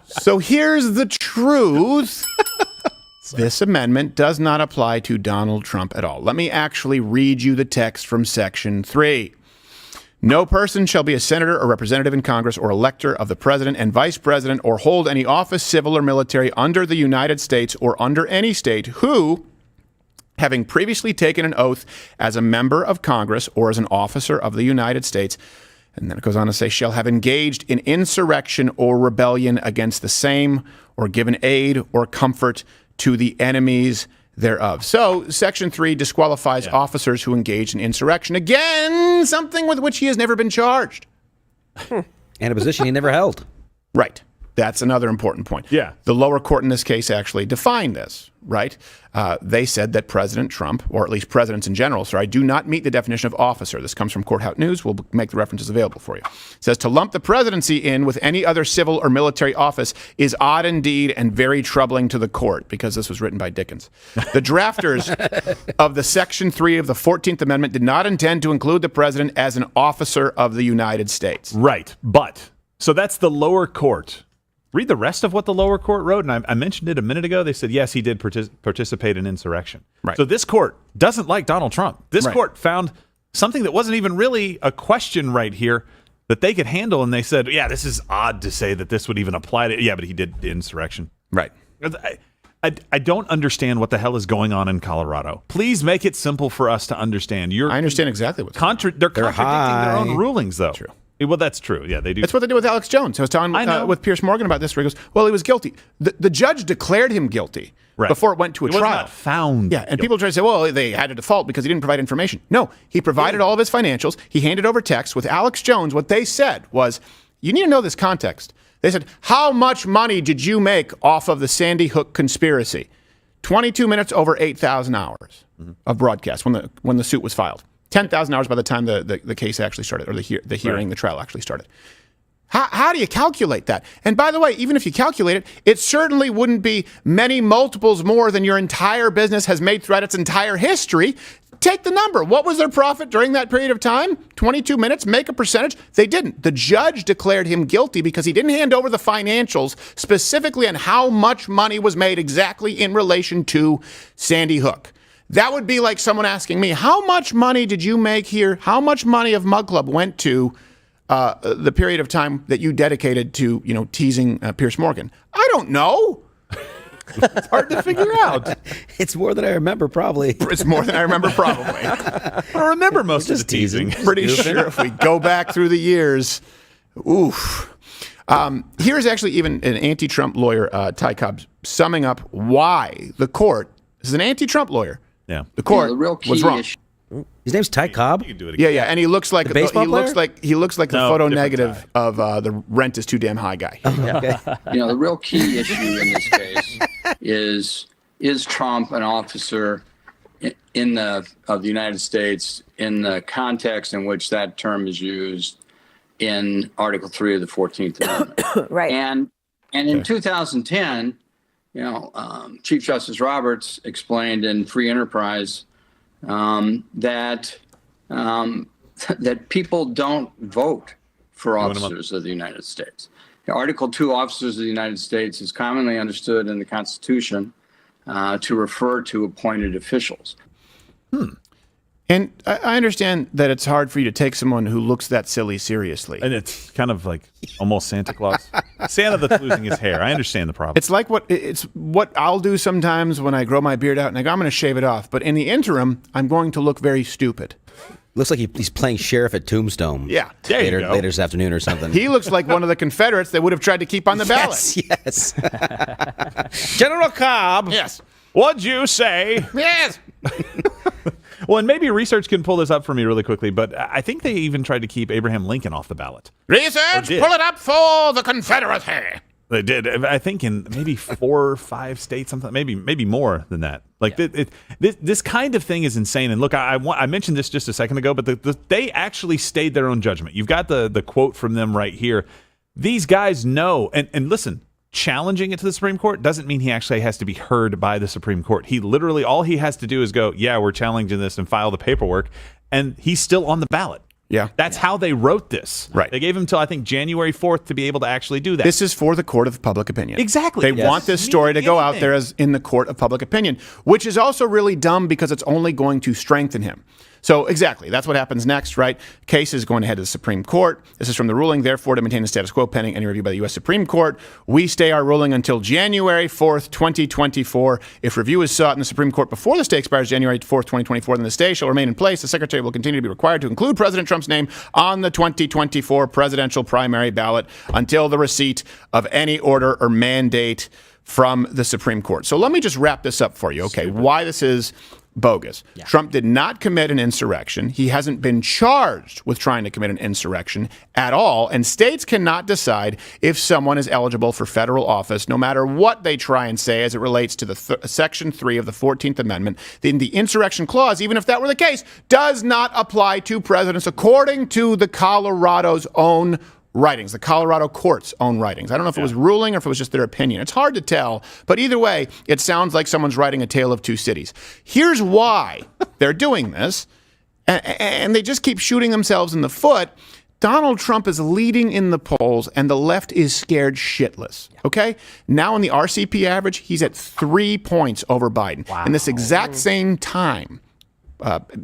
So here's the truth. This amendment does not apply to Donald Trump at all. Let me actually read you the text from Section 3. No person shall be a senator or representative in Congress or elector of the president and vice president or hold any office, civil or military, under the United States or under any state who, having previously taken an oath as a member of Congress or as an officer of the United States, and then it goes on to say, shall have engaged in insurrection or rebellion against the same or given aid or comfort to the enemies thereof. So, Section 3 disqualifies officers who engage in insurrection. Again, something with which he has never been charged. And a position he never held. Right. That's another important point. Yeah. The lower court in this case actually defined this, right? They said that President Trump, or at least presidents in general, do not meet the definition of officer. This comes from Courthouse News. We'll make the references available for you. It says, to lump the presidency in with any other civil or military office is odd indeed and very troubling to the court, because this was written by Dickens. The drafters of the Section 3 of the 14th Amendment did not intend to include the president as an officer of the United States. Right. But, so that's the lower court. Read the rest of what the lower court wrote, and I mentioned it a minute ago. They said, yes, he did participate in insurrection. Right. So this court doesn't like Donald Trump. This court found something that wasn't even really a question right here that they could handle, and they said, yeah, this is odd to say that this would even apply to... Yeah, but he did insurrection. Right. I don't understand what the hell is going on in Colorado. Please make it simple for us to understand. I understand exactly what's going on. They're contradicting their own rulings, though. True. Well, that's true. Yeah, they do. That's what they did with Alex Jones. I was talking with Piers Morgan about this, where he goes, well, he was guilty. The judge declared him guilty before it went to a trial. He was not found. Yeah, and people try to say, well, they had a default because he didn't provide information. No, he provided all of his financials. He handed over texts. With Alex Jones, what they said was, you need to know this context. They said, how much money did you make off of the Sandy Hook conspiracy? 22 minutes over 8,000 hours of broadcast when the suit was filed. 10,000 hours by the time the case actually started, or the hearing, the trial actually started. How do you calculate that? And by the way, even if you calculate it, it certainly wouldn't be many multiples more than your entire business has made throughout its entire history. Take the number. What was their profit during that period of time? 22 minutes, make a percentage. They didn't. The judge declared him guilty because he didn't hand over the financials specifically on how much money was made exactly in relation to Sandy Hook. That would be like someone asking me, how much money did you make here? How much money of Mug Club went to the period of time that you dedicated to, teasing Piers Morgan? I don't know. It's hard to figure out. It's more than I remember, probably. It's more than I remember, probably. I remember most of the teasing. Pretty sure if we go back through the years, oof. Here's actually even an anti-Trump lawyer, Ty Cobb, summing up why the court, this is an anti-Trump lawyer, the court was wrong. His name's Ty Cobb. You can do it Yeah, and he looks like the baseball player? He looks like the photo negative of the rent is too damn high guy. Okay. The real key issue in this case is Trump an officer of the United States in the context in which that term is used in Article 3 of the 14th Amendment. Right. And in 2010, Chief Justice Roberts explained in Free Enterprise that people don't vote for officers of the United States. Article 2, officers of the United States, is commonly understood in the Constitution to refer to appointed officials. And I understand that it's hard for you to take someone who looks that silly seriously. And it's kind of like almost Santa Claus. Santa that's losing his hair. I understand the problem. It's like what I'll do sometimes when I grow my beard out and I go, I'm going to shave it off. But in the interim, I'm going to look very stupid. Looks like he's playing sheriff at Tombstone. Yeah. Later this afternoon or something. He looks like one of the Confederates they would have tried to keep on the ballot. Yes. General Cobb. Yes. What'd you say? Yes. Well, and maybe research can pull this up for me really quickly, but I think they even tried to keep Abraham Lincoln off the ballot. Research, pull it up for the Confederacy. They did. I think in maybe 4 or 5 states, something, maybe more than that. Like this kind of thing is insane. And look, I mentioned this just a second ago, but they actually stayed their own judgment. You've got the quote from them right here. These guys know, and listen, challenging it to the Supreme Court doesn't mean he actually has to be heard by the Supreme Court. He literally, all he has to do is go, yeah, we're challenging this, and file the paperwork, and he's still on the ballot. Yeah. That's how they wrote this. Right. They gave him till, I think, January 4th to be able to actually do that. This is for the court of public opinion. Exactly. They want this story to go out there as in the court of public opinion, which is also really dumb because it's only going to strengthen him. So exactly, that's what happens next, right? Case is going to head to the Supreme Court. This is from the ruling, therefore, to maintain the status quo pending any review by the U.S. Supreme Court. We stay our ruling until January 4th, 2024. If review is sought in the Supreme Court before the stay expires January 4th, 2024, then the stay shall remain in place. The Secretary will continue to be required to include President Trump's name on the 2024 presidential primary ballot until the receipt of any order or mandate from the Supreme Court. So let me just wrap this up for you, okay? Why this is bogus. Yeah. Trump did not commit an insurrection. He hasn't been charged with trying to commit an insurrection at all. And states cannot decide if someone is eligible for federal office, no matter what they try and say as it relates to the Section 3 of the 14th Amendment. The insurrection clause, even if that were the case, does not apply to presidents according to the Colorado's own writings, the Colorado court's own writings. I don't know if it was ruling or if it was just their opinion. It's hard to tell, but either way, it sounds like someone's writing a tale of two cities. Here's why they're doing this, and they just keep shooting themselves in the foot. Donald Trump is leading in the polls, and the left is scared shitless, okay? Now in the RCP average, he's at 3 points over Biden. Wow. In this exact same time,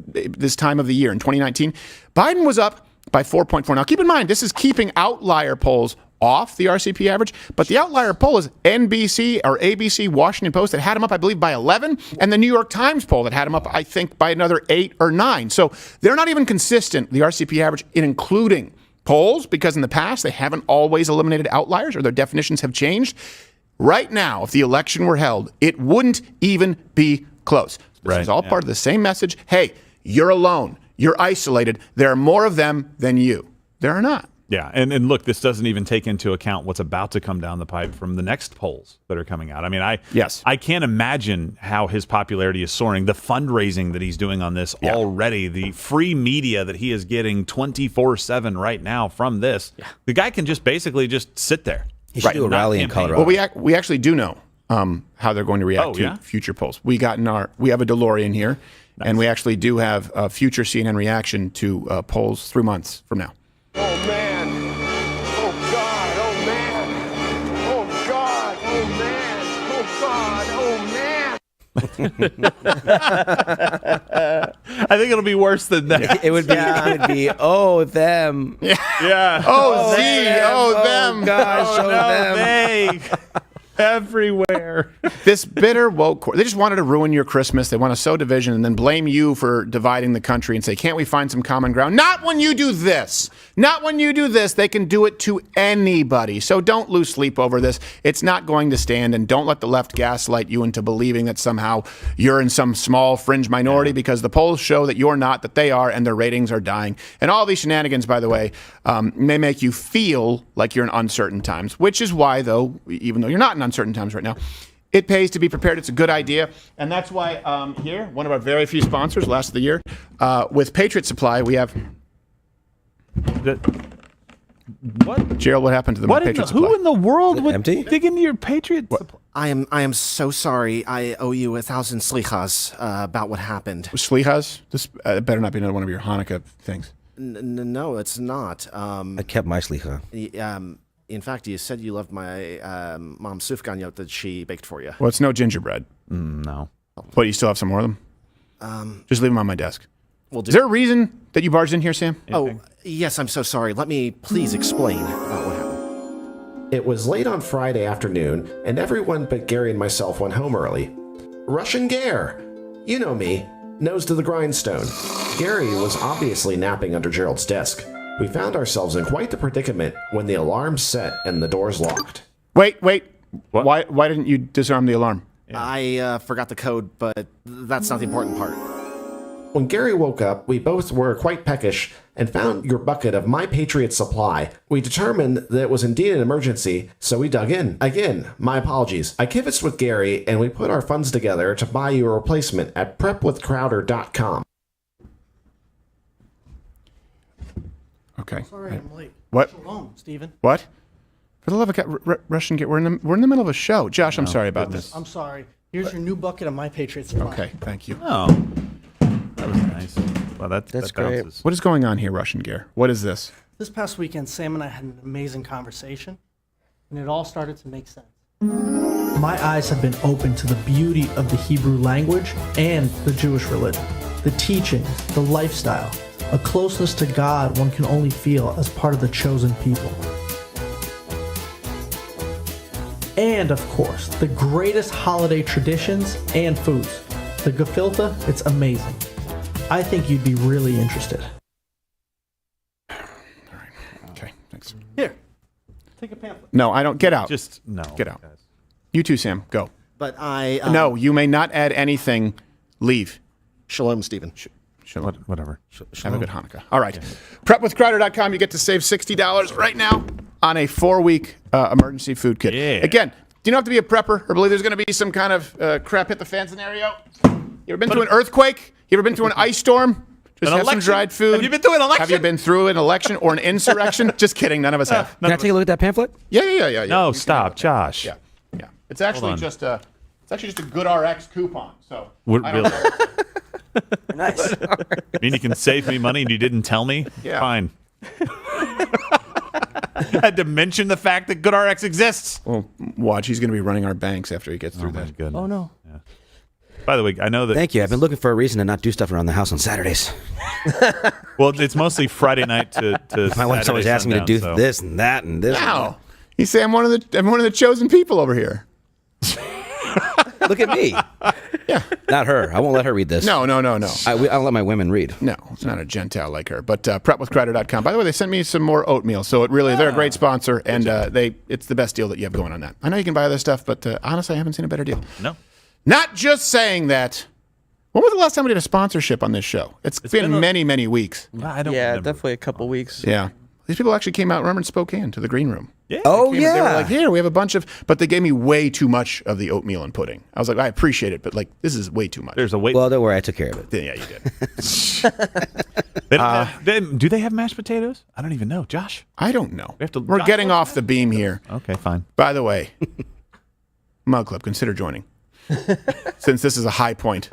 this time of the year in 2019, Biden was up by 4.4. Now, keep in mind, this is keeping outlier polls off the RCP average, but the outlier poll is NBC or ABC Washington Post that had him up, I believe, by 11, and the New York Times poll that had him up, I think, by another 8 or 9. So they're not even consistent, the RCP average, in including polls, because in the past, they haven't always eliminated outliers or their definitions have changed. Right now, if the election were held, it wouldn't even be close. This is all part of the same message. Hey, you're alone. You're isolated. There are more of them than you. There are not. Yeah, and look, this doesn't even take into account what's about to come down the pipe from the next polls that are coming out. I mean, I can't imagine how his popularity is soaring. The fundraising that he's doing on this already, the free media that he is getting 24/7 right now from this. Yeah. The guy can just basically just sit there. He should do a rally in Colorado. Well, we actually do know how they're going to react to future polls. We have a DeLorean here. Nice. And we actually do have a future CNN reaction to polls 3 months from now. Oh, man. Oh, God. Oh, man. Oh, God. Oh, man. Oh, God. Oh, man. I think it'll be worse than that. It would be, them. Yeah. Oh, them. Gosh, them. They. Everywhere. This bitter woke court. They just wanted to ruin your Christmas. They want to sow division and then blame you for dividing the country and say, can't we find some common ground? Not when you do this. Not when you do this. They can do it to anybody. So don't lose sleep over this. It's not going to stand, and don't let the left gaslight you into believing that somehow you're in some small fringe minority, because the polls show that you're not, that they are, and their ratings are dying. And all these shenanigans, by the way, may make you feel like you're in uncertain times, which is why, though, even though you're not in uncertain times right now, it pays to be prepared. It's a good idea. And that's why here, one of our very few sponsors, last of the year, with Patriot Supply, we have... What? Gerald, what happened to the Patriot Supply? Who in the world would dig into your Patriot Supply? I am so sorry. I owe you 1,000 slichas about what happened. Slichas? This better not be another one of your Hanukkah things. No, it's not. I kept my slicha. In fact, you said you loved my mom's sufganiyot that she baked for you. Well, it's no gingerbread. No. But you still have some more of them? Just leave them on my desk. Is there a reason that you barged in here, Sam? Oh, yes, I'm so sorry. Let me please explain about what happened. It was late on Friday afternoon, and everyone but Gary and myself went home early. Russian Gare. You know me. Nose to the grindstone. Gary was obviously napping under Gerald's desk. We found ourselves in quite the predicament when the alarm set and the doors locked. Wait. What? Why didn't you disarm the alarm? Yeah. I forgot the code, but that's not the important part. When Gary woke up, we both were quite peckish and found your bucket of My Patriot Supply. We determined that it was indeed an emergency, so we dug in. Again, my apologies. I kibitzed with Gary, and we put our funds together to buy you a replacement at prepwithcrowder.com. Okay. Sorry, I'm late. What? Shalom, Stephen. What? For the love of God, Russian Gear, we're in the middle of a show. Josh, I'm sorry about this. I'm sorry. Here's your new bucket of My Patriot Supply. Okay, thank you. Oh, that was nice. Well, that's great. bounces. What is going on here, Russian Gear? What is this? This past weekend, Sam and I had an amazing conversation, and it all started to make sense. My eyes have been opened to the beauty of the Hebrew language and the Jewish religion, the teachings, the lifestyle, a closeness to God one can only feel as part of the chosen people. And, of course, the greatest holiday traditions and foods. The gefilte, it's amazing. I think you'd be really interested. All right. Okay, thanks. Here, take a pamphlet. No, I don't. Get out. Just no. Get out. You too, Sam. Go. But I... no, you may not add anything. Leave. Shalom, Stephen. Shalom. Whatever. Have a good Hanukkah. All right. PrepWithCrowder.com. You get to save $60 right now on a 4-week emergency food kit. Yeah. Again, do you not have to be a prepper or believe there's going to be some kind of crap hit the fan scenario? You ever been through an earthquake? You ever been through an ice storm? Just have some dried food. Have you been through an election? Have you been through an election or an insurrection? Just kidding. None of us have. Can I take a look at that pamphlet? Yeah. No, stop, Josh. Yeah. It's actually just a good RX coupon. So What, I don't really? know. Nice. You mean you can save me money and you didn't tell me? Yeah. Fine. I had to mention the fact that GoodRx exists. Well, watch. He's going to be running our banks after he gets through that. Goodness. Oh, no. Yeah. By the way, I know that. Thank you. I've been looking for a reason to not do stuff around the house on Saturdays. Well, it's mostly Friday night to My wife's always asking me to do sundown, this and that and this. Wow. You say I'm one of the chosen people over here. Look at me. Yeah. Not her. I won't let her read this. No. I don't let my women read. No, it's not a Gentile like her. But PrepWithCrowder.com. By the way, they sent me some more oatmeal. So they're a great sponsor, and it's the best deal that you have going on that. I know you can buy other stuff, but honestly, I haven't seen a better deal. No. Not just saying that. When was the last time we did a sponsorship on this show? It's been many, many weeks. I don't remember. Definitely a couple weeks. Yeah. These people actually came out, remember, in Spokane to the green room. Yeah. Oh, They were like, here, we have a bunch of, but they gave me way too much of the oatmeal and pudding. I was like, I appreciate it, but like, this is way too much. There's a weight. Well, don't worry. I took care of it. Yeah, you did. Do they have mashed potatoes? I don't even know. Josh? I don't know. We're getting off the beam here. Okay, fine. By the way, Mug Club, consider joining. Since this is a high point.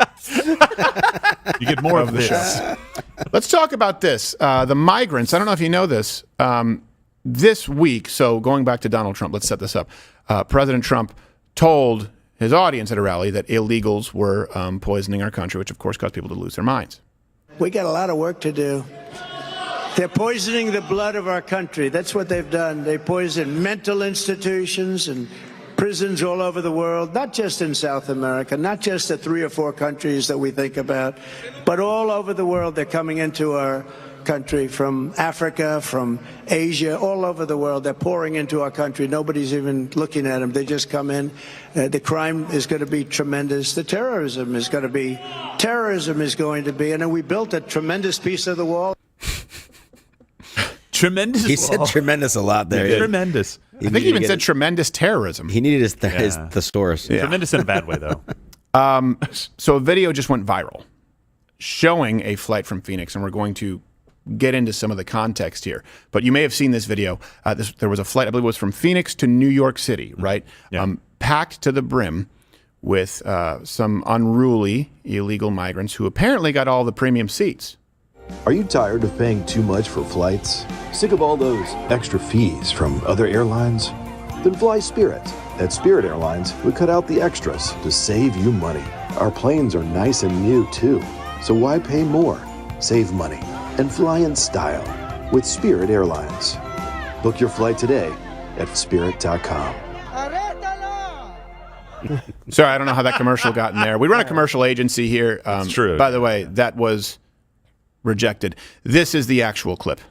You get more of the this. show. Let's talk about this. The migrants, I don't know if you know this, this week, so going back to Donald Trump, let's set this up. President Trump told his audience at a rally that illegals were poisoning our country, which of course caused people to lose their minds. We got a lot of work to do. They're poisoning the blood of our country. That's what they've done. They poison mental institutions and prisons all over the world, not just in South America, not just the 3 or 4 countries that we think about, but all over the world. They're coming into our country from Africa, from Asia, all over the world. They're pouring into our country. Nobody's even looking at them. They just come in. The crime is going to be tremendous. The terrorism is going to be, and then we built a tremendous piece of the wall. Tremendous. He said tremendous a lot there. Yeah, tremendous. I think he even said tremendous terrorism. He needed his thesaurus. Yeah. Tremendous in a bad way, though. So a video just went viral showing a flight from Phoenix, and we're going to get into some of the context here. But you may have seen this video. There was a flight, I believe it was from Phoenix to New York City, right? Yeah. Packed to the brim with some unruly illegal migrants who apparently got all the premium seats. Are you tired of paying too much for flights? Sick of all those extra fees from other airlines? Then fly Spirit. At Spirit Airlines, we cut out the extras to save you money. Our planes are nice and new, too. So why pay more? Save money and fly in style with Spirit Airlines. Book your flight today at spirit.com. Sorry, I don't know how that commercial got in there. We run a commercial agency here. It's true. By the way, that was rejected. This is the actual clip.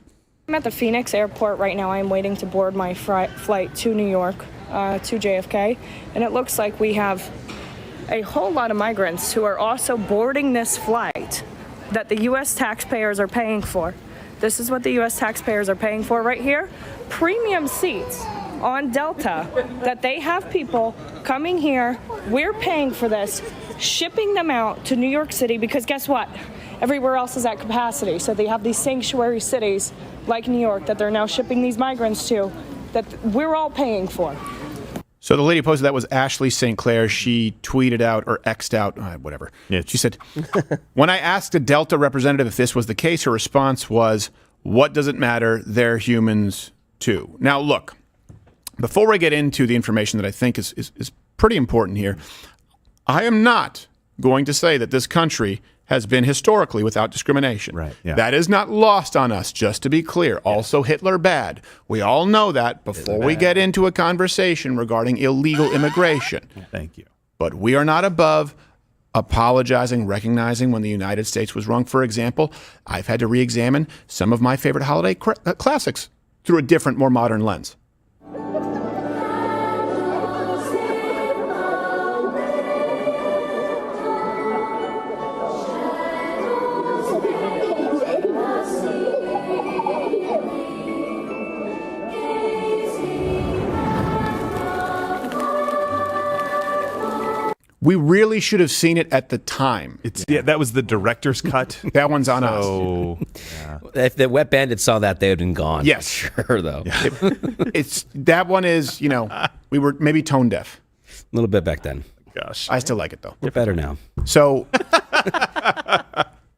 I'm at the Phoenix airport right now. I'm waiting to board my flight to New York, to JFK. And it looks like we have a whole lot of migrants who are also boarding this flight that the U.S. taxpayers are paying for. This is what the U.S. taxpayers are paying for right here. Premium seats on Delta that they have people coming here. We're paying for this, shipping them out to New York City because guess what? Everywhere else is at capacity. So they have these sanctuary cities like New York that they're now shipping these migrants to. that we're all paying for. So the lady who posted that was Ashley St. Clair. She tweeted out or X'd out, whatever. Yeah. She said, when I asked a Delta representative if this was the case, her response was, what does it matter? They're humans too. Now, look, before we get into the information that I think is pretty important here, I am not going to say that this country has been historically without discrimination. Right. Yeah. That is not lost on us, just to be clear. Also, Hitler bad. We all know that before we get into a conversation regarding illegal immigration. Thank you. But we are not above apologizing, recognizing when the United States was wrong. For example, I've had to re-examine some of my favorite holiday classics through a different, more modern lens. We really should have seen it at the time. That was the director's cut. That one's on us. If the Wet Bandits saw that, they would have been gone. Yes. Sure, though. That one is, we were maybe tone deaf. A little bit back then. Gosh. I still like it, though. You're better now. So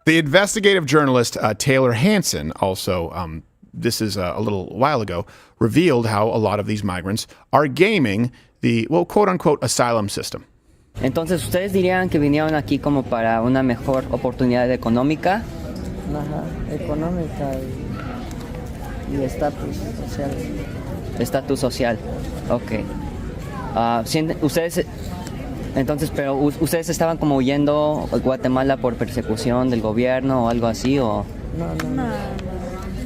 the investigative journalist Taylor Hansen also, this is a little while ago, revealed how a lot of these migrants are gaming the, well, quote-unquote, asylum system. Entonces, ¿ustedes dirían que vinieron aquí como para una mejor oportunidad económica? Ajá, económica y estatus social. Estatus social, ok. Ustedes, entonces, pero ¿ustedes estaban como huyendo a Guatemala por persecución del gobierno o algo así? O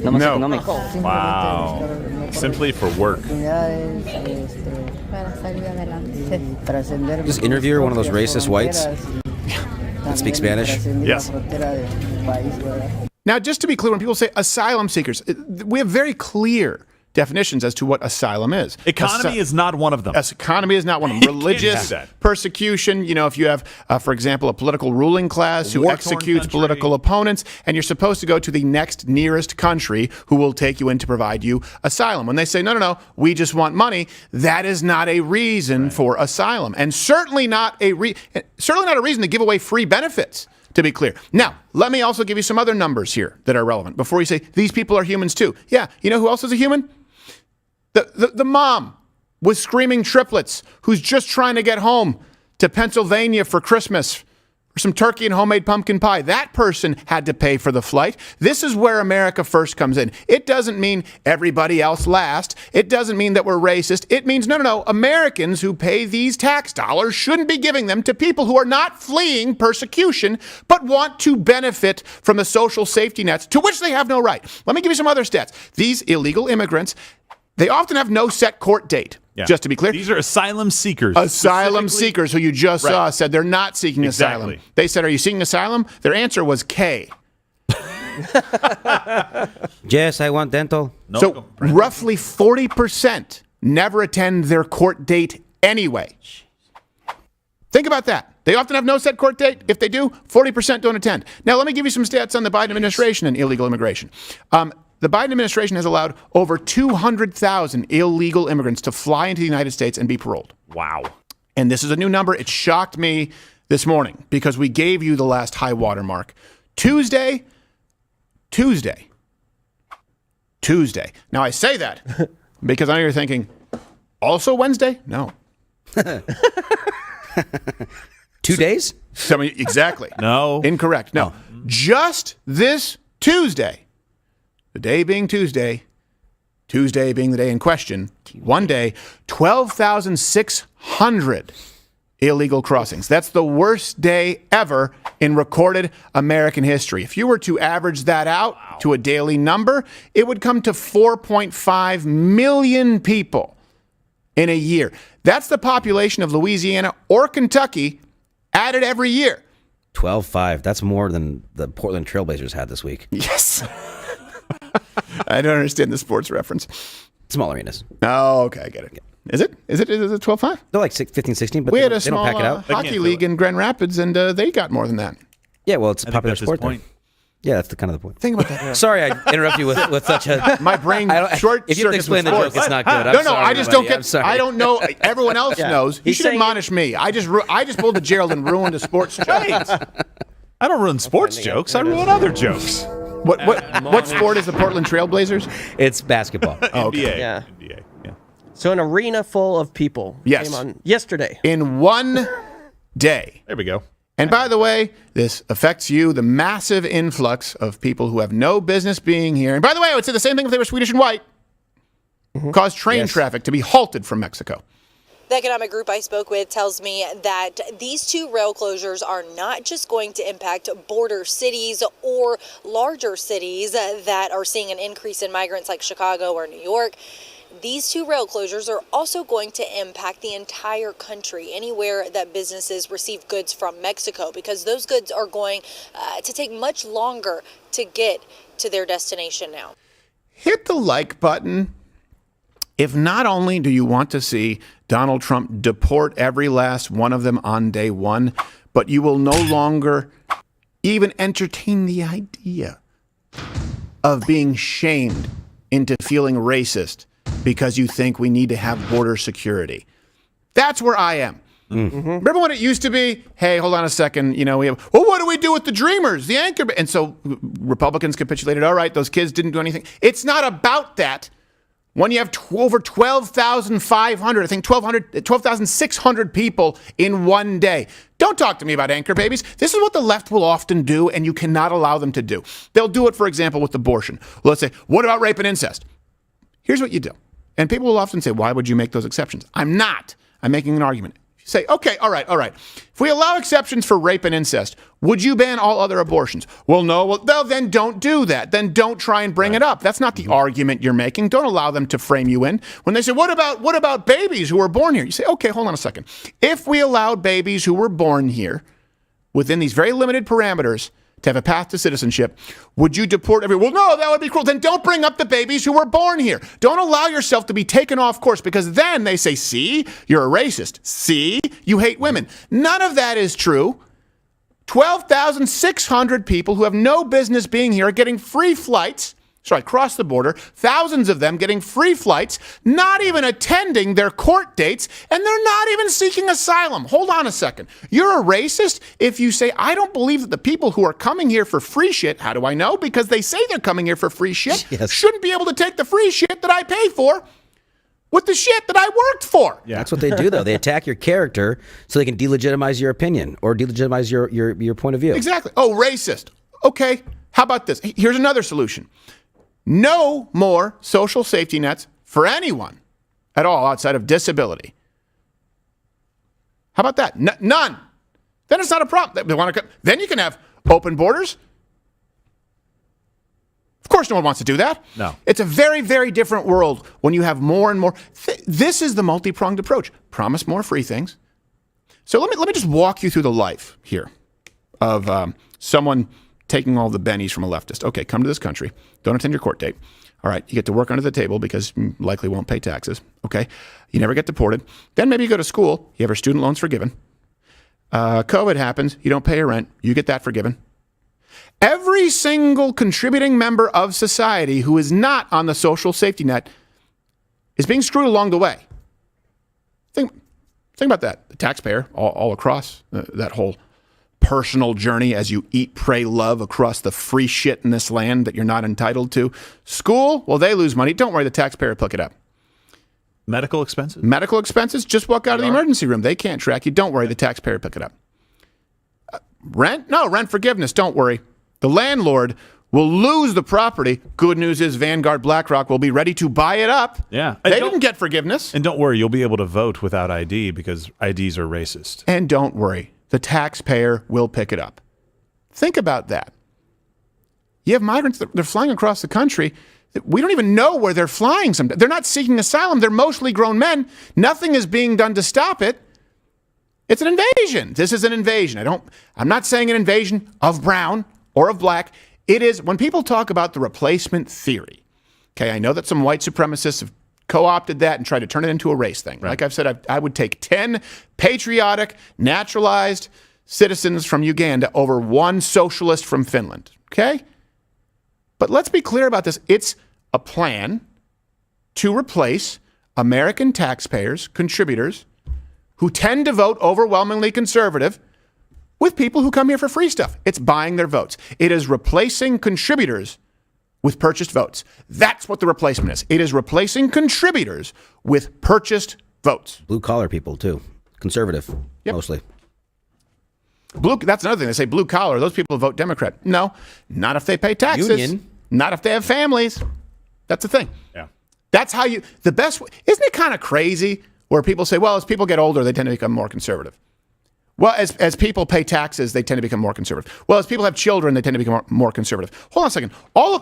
No. más económico. Wow. Simply for work. Para salir adelante. Trascender. Just interview one of those racist whites that speak Spanish. Yes. Now, just to be clear, when people say asylum seekers, we have very clear definitions as to what asylum is. Economy is not one of them. Economy is not one of them. Religious persecution, if you have, for example, a political ruling class who executes political opponents, and you're supposed to go to the next nearest country who will take you in to provide you asylum. When they say, no, we just want money, that is not a reason for asylum. And certainly not a reason to give away free benefits, to be clear. Now, let me also give you some other numbers here that are relevant before you say, these people are humans too. Yeah, you know who else is a human? The mom with screaming triplets who's just trying to get home to Pennsylvania for Christmas for some turkey and homemade pumpkin pie. That person had to pay for the flight. This is where America first comes in. It doesn't mean everybody else last. It doesn't mean that we're racist. It means, no, Americans who pay these tax dollars shouldn't be giving them to people who are not fleeing persecution, but want to benefit from the social safety nets to which they have no right. Let me give you some other stats. These illegal immigrants, they often have no set court date, just to be clear. These are asylum seekers. Asylum seekers who you just saw said they're not seeking asylum. They said, are you seeking asylum? Their answer was K. Yes, I want dental. So roughly 40% never attend their court date anyway. Think about that. They often have no set court date. If they do, 40% don't attend. Now, let me give you some stats on the Biden administration and illegal immigration. The Biden administration has allowed over 200,000 illegal immigrants to fly into the United States and be paroled. Wow. And this is a new number. It shocked me this morning because we gave you the last high water mark. Tuesday. Now, I say that because I know you're thinking, also Wednesday? No. 2 days? Exactly. No. Incorrect. No. Just this Tuesday. The day being Tuesday being the day in question, one day, 12,600 illegal crossings. That's the worst day ever in recorded American history. If you were to average that out to a daily number, it would come to 4.5 million people in a year. That's the population of Louisiana or Kentucky added every year. 12.5. That's more than the Portland Trailblazers had this week. Yes. I don't understand the sports reference. Small arenas. Oh, okay, I get it. Is it 12.5? They're like 15, 16, but we had a they small don't pack it out. hockey league in Grand Rapids, and they got more than that. Yeah, well, it's a popular sport. Yeah, that's the kind of the point. Think about that. Sorry, I interrupt you with such a... My brain short. If you have to explain the joke, it's not good. I just don't get. I don't know. Everyone else knows. You should admonish me. I just pulled the Gerald and ruined a sports joke. I don't ruin sports jokes. I ruin other jokes. What sport is the Portland Trailblazers? It's basketball. NBA. Yeah. NBA. Yeah. So an arena full of people came on yesterday. In one day. There we go. And by the way, this affects you, the massive influx of people who have no business being here. And by the way, I would say the same thing if they were Swedish and white. Caused train traffic to be halted from Mexico. The economic group I spoke with tells me that these two rail closures are not just going to impact border cities or larger cities that are seeing an increase in migrants like Chicago or New York. These two rail closures are also going to impact the entire country, anywhere that businesses receive goods from Mexico, because those goods are going to take much longer to get to their destination now. Hit the like button if not only do you want to see Donald Trump deport every last one of them on day one, but you will no longer even entertain the idea of being shamed into feeling racist because you think we need to have border security. That's where I am. Remember when it used to be, hey, hold on a second, we have, well, what do we do with the Dreamers, the anchor? And so Republicans capitulated, all right, those kids didn't do anything. It's not about that. When you have over 12,500, I think 12,600 people in one day. Don't talk to me about anchor babies. This is what the left will often do, and you cannot allow them to do. They'll do it, for example, with abortion. Let's say, what about rape and incest? Here's what you do. And people will often say, why would you make those exceptions? I'm not. I'm making an argument. Say, okay, all right. If we allow exceptions for rape and incest, would you ban all other abortions? Well, no. Well, then don't do that. Then don't try and bring it up. That's not the argument you're making. Don't allow them to frame you in. When they say, what about babies who were born here? You say, okay, hold on a second. If we allowed babies who were born here within these very limited parameters to have a path to citizenship, would you deport everyone? Well, no, that would be cruel. Then don't bring up the babies who were born here. Don't allow yourself to be taken off course, because then they say, see, you're a racist. See, you hate women. None of that is true. 12,600 people who have no business being here are getting free flights. Across the border, thousands of them getting free flights, not even attending their court dates, and they're not even seeking asylum. Hold on a second. You're a racist if you say, I don't believe that the people who are coming here for free shit, how do I know? Because they say they're coming here for free shit, shouldn't be able to take the free shit that I pay for with the shit that I worked for. Yeah. That's what they do, though. They attack your character so they can delegitimize your opinion or delegitimize your point of view. Exactly. Oh, racist. Okay, how about this? Here's another solution. No more social safety nets for anyone at all outside of disability. How about that? None. Then it's not a problem. Then you can have open borders. Of course, no one wants to do that. No. It's a very, very different world when you have more and more. This is the multi-pronged approach. Promise more free things. So let me just walk you through the life here of someone taking all the bennies from a leftist. Okay, come to this country. Don't attend your court date. All right, you get to work under the table because you likely won't pay taxes. Okay, you never get deported. Then maybe you go to school. You have your student loans forgiven. COVID happens. You don't pay your rent. You get that forgiven. Every single contributing member of society who is not on the social safety net is being screwed along the way. Think about that. The taxpayer all across that whole personal journey as you eat, pray, love across the free shit in this land that you're not entitled to. School, well, they lose money. Don't worry, the taxpayer will pick it up. Medical expenses? Medical expenses, just walk out of the emergency room. They can't track you. Don't worry, the taxpayer will pick it up. Rent? No, rent forgiveness. Don't worry. The landlord will lose the property. Good news is Vanguard BlackRock will be ready to buy it up. Yeah. They didn't get forgiveness. And don't worry, you'll be able to vote without ID because IDs are racist. And don't worry. The taxpayer will pick it up. Think about that. You have migrants, they're flying across the country. We don't even know where they're flying. They're not seeking asylum. They're mostly grown men. Nothing is being done to stop it. It's an invasion. This is an invasion. I'm not saying an invasion of brown or of black. It is, when people talk about the replacement theory, okay, I know that some white supremacists have co-opted that and tried to turn it into a race thing. Right. Like I've said, I would take 10 patriotic, naturalized citizens from Uganda over one socialist from Finland. Okay? But let's be clear about this. It's a plan to replace American taxpayers, contributors, who tend to vote overwhelmingly conservative with people who come here for free stuff. It's buying their votes. It is replacing contributors with purchased votes. That's what the replacement is. It is replacing contributors with purchased votes. Blue collar people too. Conservative, mostly. That's another thing. They say blue collar. Those people vote Democrat. No, not if they pay taxes. Union. Not if they have families. That's the thing. Yeah. That's how the best way. Isn't it kind of crazy where people say, well, as people get older, they tend to become more conservative. Well, as people pay taxes, they tend to become more conservative. Well, as people have children, they tend to become more conservative. Hold on a second.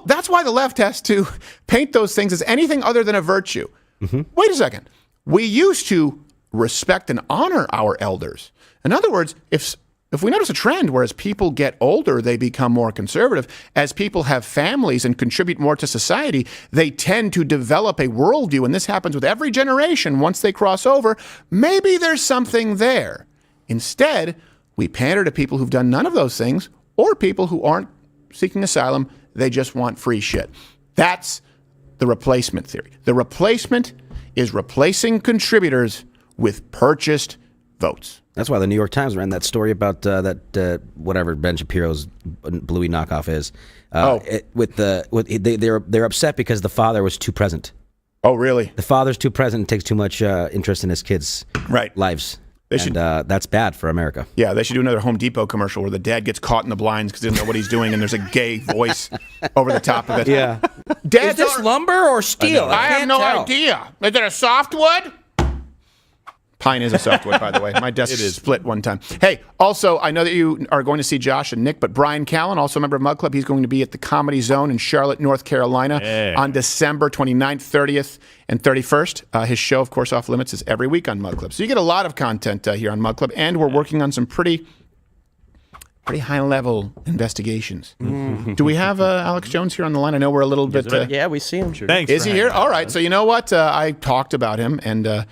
That's why the left has to paint those things as anything other than a virtue. Mm-hmm. Wait a second. We used to respect and honor our elders. In other words, if we notice a trend where as people get older, they become more conservative, as people have families and contribute more to society, they tend to develop a worldview, and this happens with every generation once they cross over, maybe there's something there. Instead, we pander to people who've done none of those things or people who aren't seeking asylum. They just want free shit. That's the replacement theory. The replacement is replacing contributors with purchased votes. That's why the New York Times ran that story about whatever Ben Shapiro's Bluey knockoff is. They're upset because the father was too present. Oh, really? The father's too present and takes too much interest in his kids' lives. That's bad for America. Yeah, they should do another Home Depot commercial where the dad gets caught in the blinds because he doesn't know what he's doing, and there's a gay voice over the top of it. Yeah. Is this lumber or steel? I have no idea. Is it a softwood? Pine is a softwood, by the way. My desk split one time. Hey, also, I know that you are going to see Josh and Nick, but Brian Callen, also a member of Mug Club, he's going to be at the Comedy Zone in Charlotte, North Carolina on December 29th, 30th, and 31st. His show, of course, Off Limits, is every week on Mug Club. So you get a lot of content here on Mug Club, and we're working on some pretty high-level investigations. Mm-hmm. Do we have Alex Jones here on the line? I know we're a little bit... yeah, we see him. Thanks. Is he here? All right. So you know what? I talked about him, and...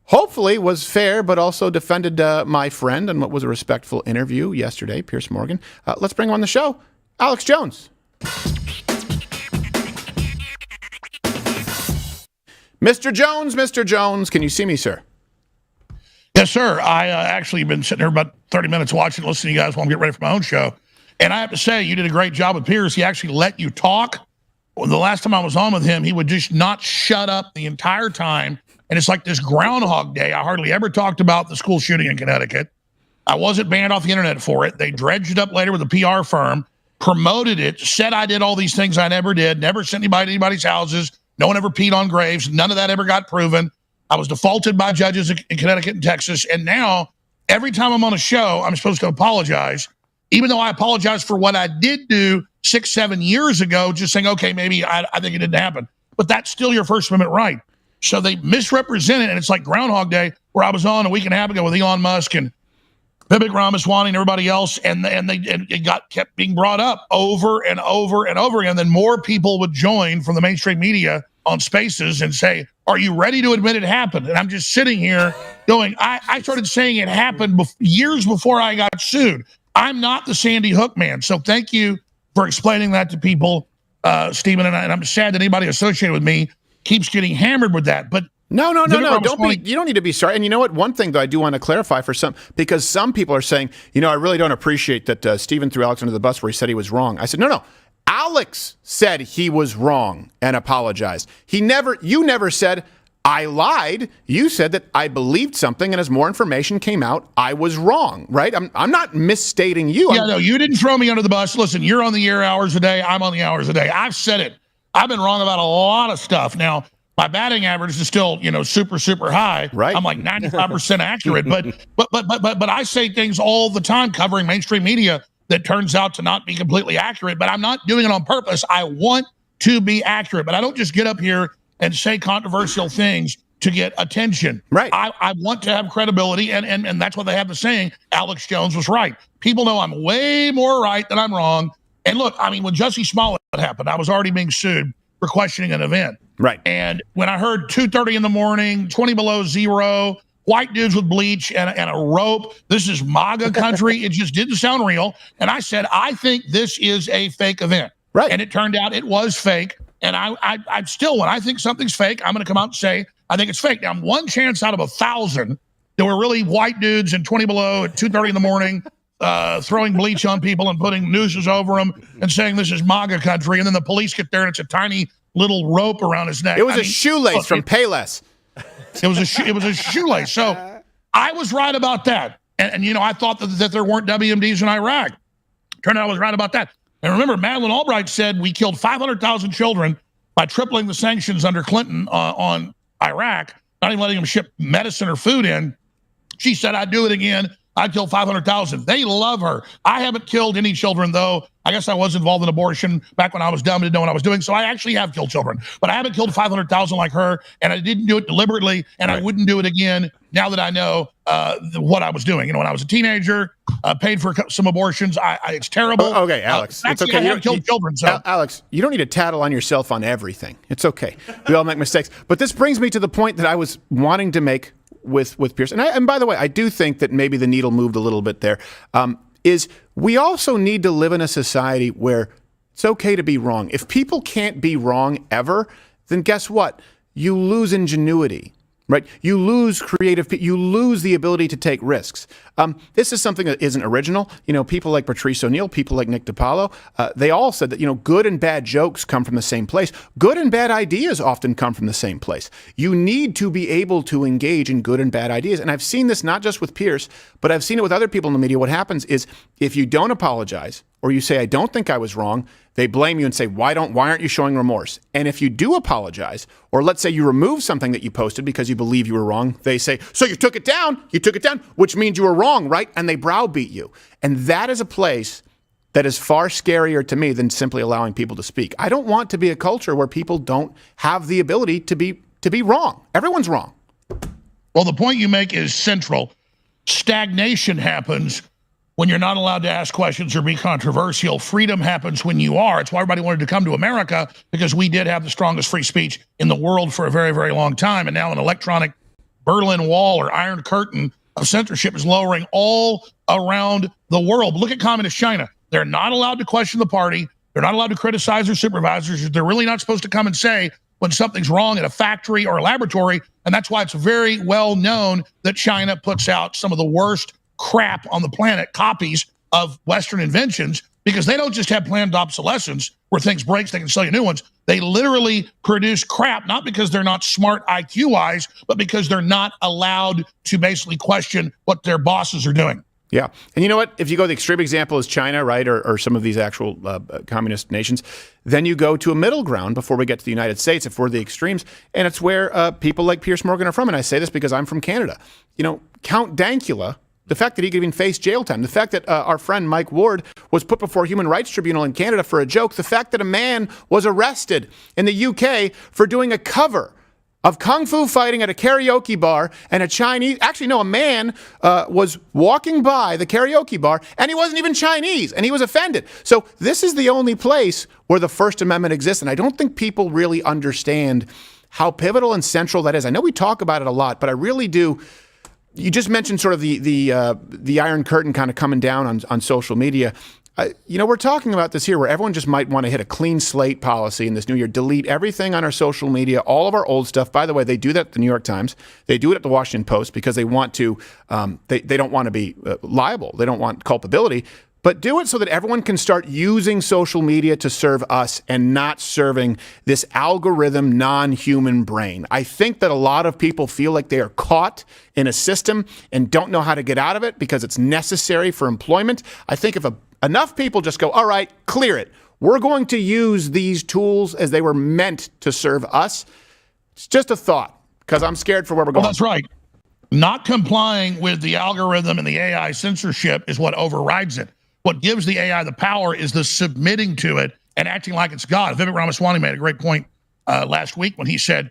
hopefully was fair, but also defended my friend in what was a respectful interview yesterday, Piers Morgan. Let's bring him on the show, Alex Jones. Mr. Jones, can you see me, sir? Yes, sir. I actually been sitting here about 30 minutes watching, listening to you guys while I'm getting ready for my own show. And I have to say, you did a great job with Piers. He actually let you talk. The last time I was on with him, he would just not shut up the entire time. And it's like this Groundhog Day. I hardly ever talked about the school shooting in Connecticut. I wasn't banned off the internet for it. They dredged it up later with a PR firm, promoted it, said I did all these things I never did, never sent anybody to anybody's houses. No one ever peed on graves. None of that ever got proven. I was defaulted by judges in Connecticut and Texas. And now, every time I'm on a show, I'm supposed to apologize, even though I apologize for what I did do 6-7 years ago, just saying, okay, maybe I think it didn't happen. But that's still your First Amendment right. So they misrepresent it, and it's like Groundhog Day, where I was on a week and a half ago with Elon Musk and Vivek Ramaswamy and everybody else, and it kept being brought up over and over and over again. Then more people would join from the mainstream media on Spaces and say, "Are you ready to admit it happened?" And I'm just sitting here going, "I started saying it happened years before I got sued. I'm not the Sandy Hook man." So thank you for explaining that to people, Stephen. And I'm sad that anybody associated with me keeps getting hammered with that. But no. You don't need to be sorry. And you know what? One thing, though, I do want to clarify because some people are saying, I really don't appreciate that Stephen threw Alex under the bus where he said he was wrong. I said, no. Alex said he was wrong and apologized. You never said, I lied. You said that I believed something, and as more information came out, I was wrong, right? I'm not misstating you. Yeah, no, you didn't throw me under the bus. Listen, you're on the air hours a day. I'm on the hours a day. I've said it. I've been wrong about a lot of stuff. Now, my batting average is still, super, super high. Right. I'm like 95% accurate, but I say things all the time covering mainstream media that turns out to not be completely accurate, but I'm not doing it on purpose. I want to be accurate, but I don't just get up here and say controversial things to get attention. Right. I want to have credibility, and that's what they have the saying, Alex Jones was right. People know I'm way more right than I'm wrong. And look, when Jussie Smollett happened, I was already being sued for questioning an event. Right. And when I heard 2:30 in the morning, 20 below zero, white dudes with bleach and a rope. This is MAGA country. It just didn't sound real. And I said, I think this is a fake event. Right. And it turned out it was fake. And I still, when I think something's fake, I'm going to come out and say, I think it's fake. Now, one chance out of 1,000, there were really white dudes in 20 below at 2:30 in the morning, throwing bleach on people and putting nooses over them and saying this is MAGA country. And then the police get there and it's a tiny little rope around his neck. It was a shoelace from Payless. It was a shoelace. So I was right about that. And you know, I thought that there weren't WMDs in Iraq. Turned out I was right about that. And remember, Madeleine Albright said we killed 500,000 children by tripling the sanctions under Clinton on Iraq, not even letting them ship medicine or food in. She said, I'd do it again. I'd kill 500,000. They love her. I haven't killed any children, though. I guess I was involved in abortion back when I was dumb and didn't know what I was doing. So I actually have killed children. But I haven't killed 500,000 like her, and I didn't do it deliberately, and I wouldn't do it again now that I know what I was doing. You know, when I was a teenager, paid for some abortions. It's terrible. Okay, Alex. It's okay. I have killed children. So. Alex, you don't need to tattle on yourself on everything. It's okay. We all make mistakes. But this brings me to the point that I was wanting to make with Piers. And by the way, I do think that maybe the needle moved a little bit there. Is we also need to live in a society where it's okay to be wrong. If people can't be wrong ever, then guess what? You lose ingenuity, right? You lose you lose the ability to take risks. This is something that isn't original. You know, people like Patrice O'Neill, people like Nick DiPaolo, they all said that, you know, good and bad jokes come from the same place. Good and bad ideas often come from the same place. You need to be able to engage in good and bad ideas. And I've seen this not just with Piers, but I've seen it with other people in the media. What happens is if you don't apologize or you say, I don't think I was wrong, they blame you and say, why aren't you showing remorse? And if you do apologize, or let's say you remove something that you posted because you believe you were wrong, they say, so you took it down, which means you were wrong, right? And they browbeat you. And that is a place that is far scarier to me than simply allowing people to speak. I don't want to be a culture where people don't have the ability to be wrong. Everyone's wrong. Well, the point you make is central. Stagnation happens when you're not allowed to ask questions or be controversial. Freedom happens when you are. It's why everybody wanted to come to America, because we did have the strongest free speech in the world for a very, very long time. And now an electronic Berlin Wall or Iron Curtain of censorship is lowering all around the world. Look at communist China. They're not allowed to question the party. They're not allowed to criticize their supervisors. They're really not supposed to come and say when something's wrong at a factory or a laboratory. And that's why it's very well known that China puts out some of the worst crap on the planet, copies of Western inventions, because they don't just have planned obsolescence where things break so they can sell you new ones. They literally produce crap, not because they're not smart IQ-wise, but because they're not allowed to basically question what their bosses are doing. Yeah. And you know what? If you go, the extreme example is China, right, or some of these actual communist nations, then you go to a middle ground before we get to the United States, if we're the extremes, and it's where people like Piers Morgan are from. And I say this because I'm from Canada. You know, Count Dankula, the fact that he could even face jail time, the fact that our friend Mike Ward was put before a human rights tribunal in Canada for a joke, the fact that a man was arrested in the UK for doing a cover of kung fu fighting at a karaoke bar, and a man was walking by the karaoke bar, and he wasn't even Chinese, and he was offended. So this is the only place where the First Amendment exists, and I don't think people really understand how pivotal and central that is. I know we talk about it a lot, but I really do. You just mentioned sort of the Iron Curtain kind of coming down on social media. We're talking about this here where everyone just might want to hit a clean slate policy in this new year, delete everything on our social media, all of our old stuff. By the way, they do that at the New York Times. They do it at the Washington Post because they want to, they don't want to be liable. They don't want culpability. But do it so that everyone can start using social media to serve us and not serving this algorithm non-human brain. I think that a lot of people feel like they are caught in a system and don't know how to get out of it because it's necessary for employment. I think if enough people just go, all right, clear it. We're going to use these tools as they were meant to serve us. It's just a thought because I'm scared for where we're going. Well, that's right. Not complying with the algorithm and the AI censorship is what overrides it. What gives the AI the power is the submitting to it and acting like it's God. Vivek Ramaswamy made a great point last week when he said,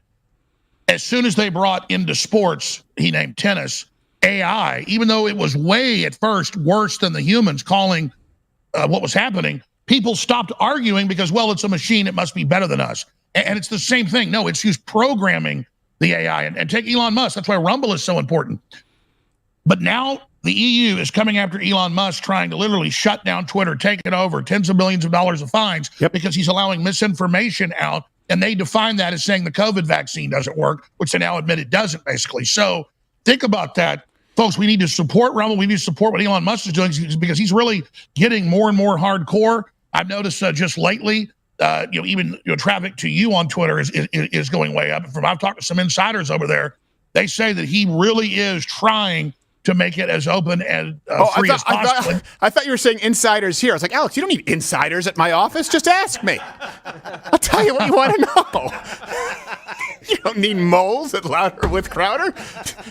as soon as they brought into sports, he named tennis, AI, even though it was way at first worse than the humans calling what was happening, people stopped arguing because, well, it's a machine, it must be better than us. And it's the same thing. No, it's used programming the AI. And take Elon Musk. That's why Rumble is so important. But now the EU is coming after Elon Musk, trying to literally shut down Twitter, take it over, tens of millions of dollars of fines, because he's allowing misinformation out. And they define that as saying the COVID vaccine doesn't work, which they now admit it doesn't, basically. So think about that. Folks, we need to support Rumble. We need to support what Elon Musk is doing, because he's really getting more and more hardcore. I've noticed just lately, even traffic to you on Twitter is going way up. I've talked to some insiders over there. They say that he really is trying to make it as open and free as possible. I thought you were saying insiders here. I was like, Alex, you don't need insiders at my office. Just ask me. I'll tell you what you want to know. You don't need moles at Louder with Crowder.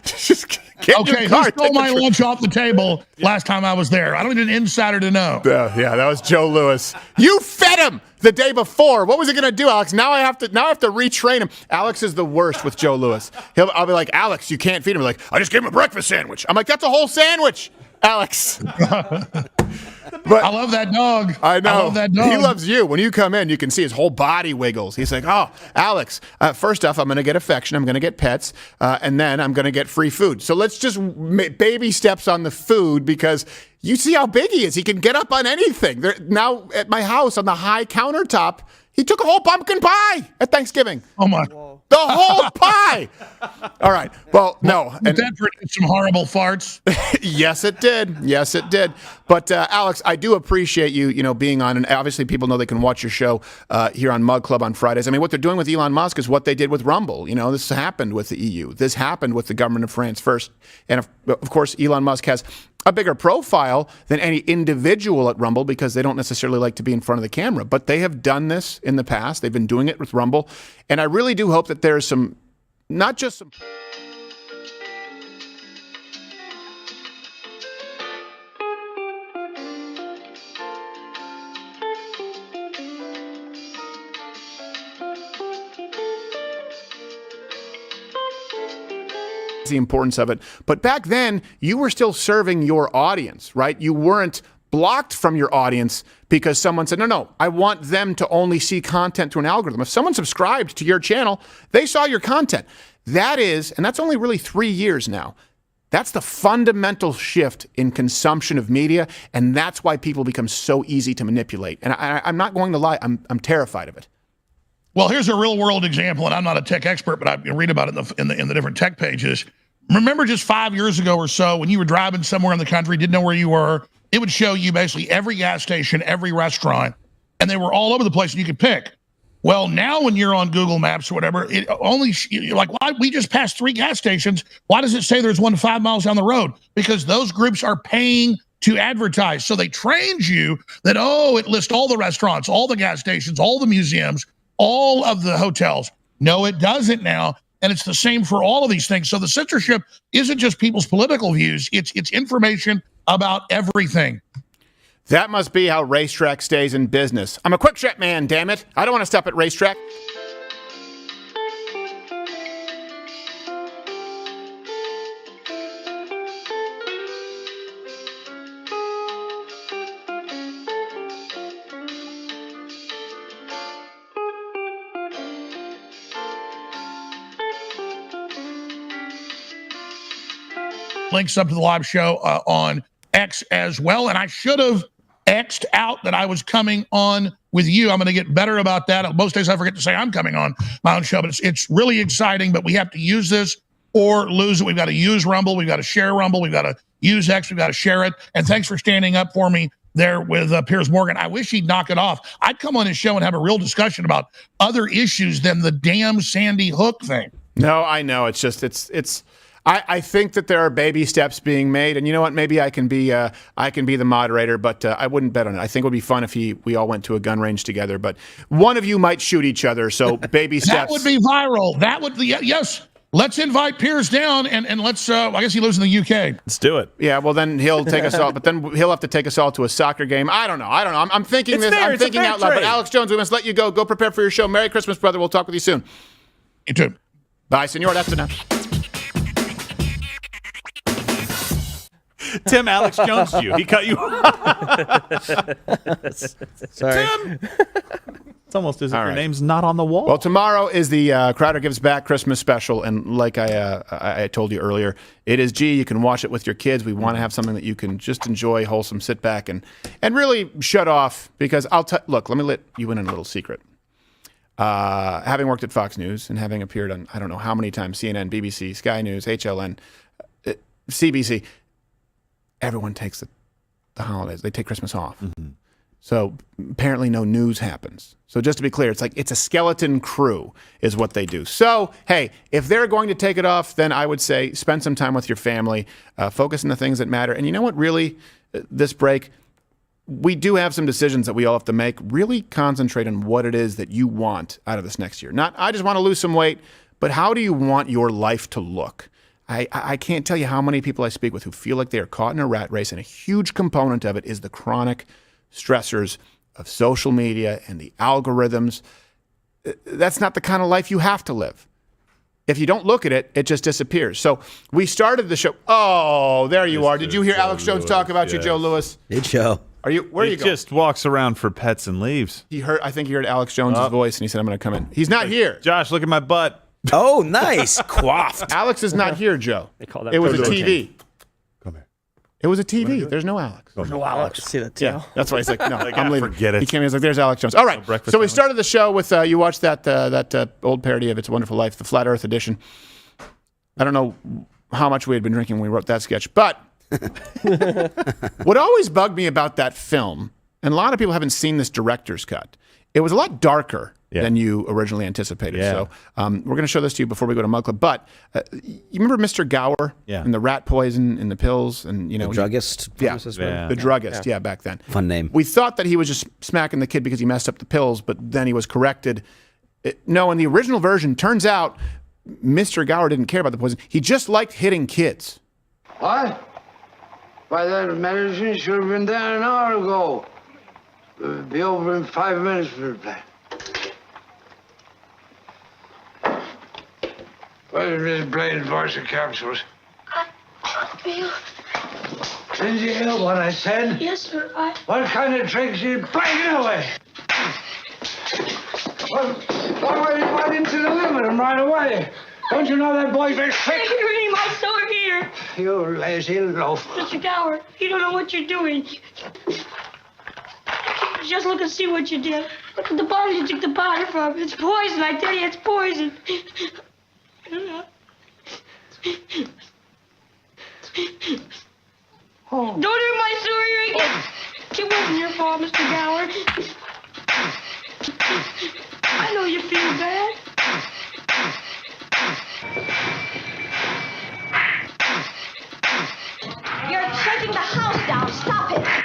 Just get okay, your car, who stole my lunch off the table last time I was there? I don't need an insider to know. Yeah, that was Joe Lewis. You fed him the day before. What was he going to do, Alex? Now I have to retrain him. Alex is the worst with Joe Lewis. I'll be like, Alex, you can't feed him. Like, I just gave him a breakfast sandwich. I'm like, that's a whole sandwich, Alex. But I love that dog. I know. I love that dog. He loves you. When you come in, you can see his whole body wiggles. He's like, oh, Alex, first off, I'm going to get affection. I'm going to get pets. And then I'm going to get free food. So let's just baby steps on the food, because you see how big he is. He can get up on anything. Now at my house on the high countertop, he took a whole pumpkin pie at Thanksgiving. Oh, my. The whole pie. All right. Well, no. And that produced some horrible farts. Yes, it did. Yes, it did. But Alex, I do appreciate you, being on. And obviously, people know they can watch your show here on Mug Club on Fridays. I mean, what they're doing with Elon Musk is what they did with Rumble. This happened with the EU. This happened with the government of France first. And of course, Elon Musk has a bigger profile than any individual at Rumble, because they don't necessarily like to be in front of the camera. But they have done this in the past. They've been doing it with Rumble. And I really do hope that there's some, not just some... the importance of it. But back then, you were still serving your audience, right? You weren't blocked from your audience because someone said, no, I want them to only see content through an algorithm. If someone subscribed to your channel, they saw your content. And that's only really 3 years now. That's the fundamental shift in consumption of media, and that's why people become so easy to manipulate. And I'm not going to lie, I'm terrified of it. Well, here's a real world example, and I'm not a tech expert, but I read about it in the different tech pages. Remember just 5 years ago or so, when you were driving somewhere in the country, didn't know where you were, it would show you basically every gas station, every restaurant, and they were all over the place, and you could pick. Well, now when you're on Google Maps or whatever, it only, you're like, why? We just passed 3 gas stations. Why does it say there's one 5 miles down the road? Because those groups are paying to advertise. So they trained you that, it lists all the restaurants, all the gas stations, all the museums, all of the hotels. No, it doesn't now. And it's the same for all of these things. So the censorship isn't just people's political views. It's information about everything. That must be how Racetrack stays in business. I'm a quick trip man, damn it. I don't want to stop at Racetrack. Links up to the live show on X as well. And I should have X'd out that I was coming on with you. I'm going to get better about that. Most days I forget to say I'm coming on my own show, but it's really exciting. But we have to use this or lose it. We've got to use Rumble. We've got to share Rumble. We've got to use X. We've got to share it. And thanks for standing up for me there with Piers Morgan. I wish he'd knock it off. I'd come on his show and have a real discussion about other issues than the damn Sandy Hook thing. No, I know. It's just, I think that there are baby steps being made, and you know what? Maybe I can be the moderator, but I wouldn't bet on it. I think it would be fun if we all went to a gun range together, but one of you might shoot each other. So baby steps. That would be viral. That would be, yes. Let's invite Piers down, and let's. I guess he lives in the UK. Let's do it. Yeah. Well, then he'll take us all, but then he'll have to take us all to a soccer game. I don't know. I'm thinking this. I'm thinking out loud. But Alex Jones, we must let you go. Go prepare for your show. Merry Christmas, brother. We'll talk with you soon. You too. Bye, senor. That's enough. Tim, Alex Jones, you. He cut you. Sorry. Tim! It's almost as if your name's not on the wall. Well, tomorrow is the Crowder Gives Back Christmas special, and like I told you earlier, it is You can watch it with your kids. We want to have something that you can just enjoy, wholesome, sit back, and really shut off, because look, let me let you in on a little secret. Having worked at Fox News and having appeared on, I don't know how many times, CNN, BBC, Sky News, HLN, CBC, everyone takes the holidays. They take Christmas off. Mm-hmm. So apparently no news happens. So just to be clear, it's a skeleton crew is what they do. So, hey, if they're going to take it off, then I would say spend some time with your family, focus on the things that matter. And you know what, really, this break, we do have some decisions that we all have to make. Really concentrate on what it is that you want out of this next year. Not, I just want to lose some weight, but how do you want your life to look? I can't tell you how many people I speak with who feel like they are caught in a rat race, and a huge component of it is the chronic stressors of social media and the algorithms. That's not the kind of life you have to live. If you don't look at it, it just disappears. So we started the show. Oh, there you are. Did you hear Alex Jones talk about you, Joe Lewis? Good show. Where are you going? He just walks around for pets and leaves. I think he heard Alex Jones' voice, and he said, I'm going to come in. He's not here. Josh, look at my butt. Oh, nice. Coiffed. Alex is not here, Joe. They call that it was a TV. Come here. It was a TV. There's no Alex. No Alex. See that Yeah, that's why he's like, no, I'm leaving. Forget it. He came in, he's like, there's Alex Jones. All right. So we started the show with, you watched that old parody of It's a Wonderful Life, the Flat Earth edition. I don't know how much we had been drinking when we wrote that sketch, but what always bugged me about that film, and a lot of people haven't seen this director's cut, it was a lot darker than you originally anticipated. Yeah. So we're going to show this to you before we go to Mug Club. But you remember Mr. Gower and the rat poison and the pills? And, the druggist? The druggist, back then. Fun name. We thought that he was just smacking the kid because he messed up the pills, but then he was corrected. No, in the original version, turns out Mr. Gower didn't care about the poison. He just liked hitting kids. What? Why, that medicine should have been done an hour ago. It'll be over in 5 minutes. What is this bladed voice of capsules? Bill. Did you hear what I said? Yes, sir. What kind of tricks are you playing away? Why didn't you limit him right away? Don't you know that boy's very sick? You're hurting my stomach here. You lazy loaf. Mr. Gower, you don't know what you're doing. Just look and see what you did. Look at the bottle you took the powder from. It's poison, I tell you, it's poison. Don't hurt my sore again. It wasn't your fault, Mr. Gower. I know you feel bad. You're shaking the house down. Stop it.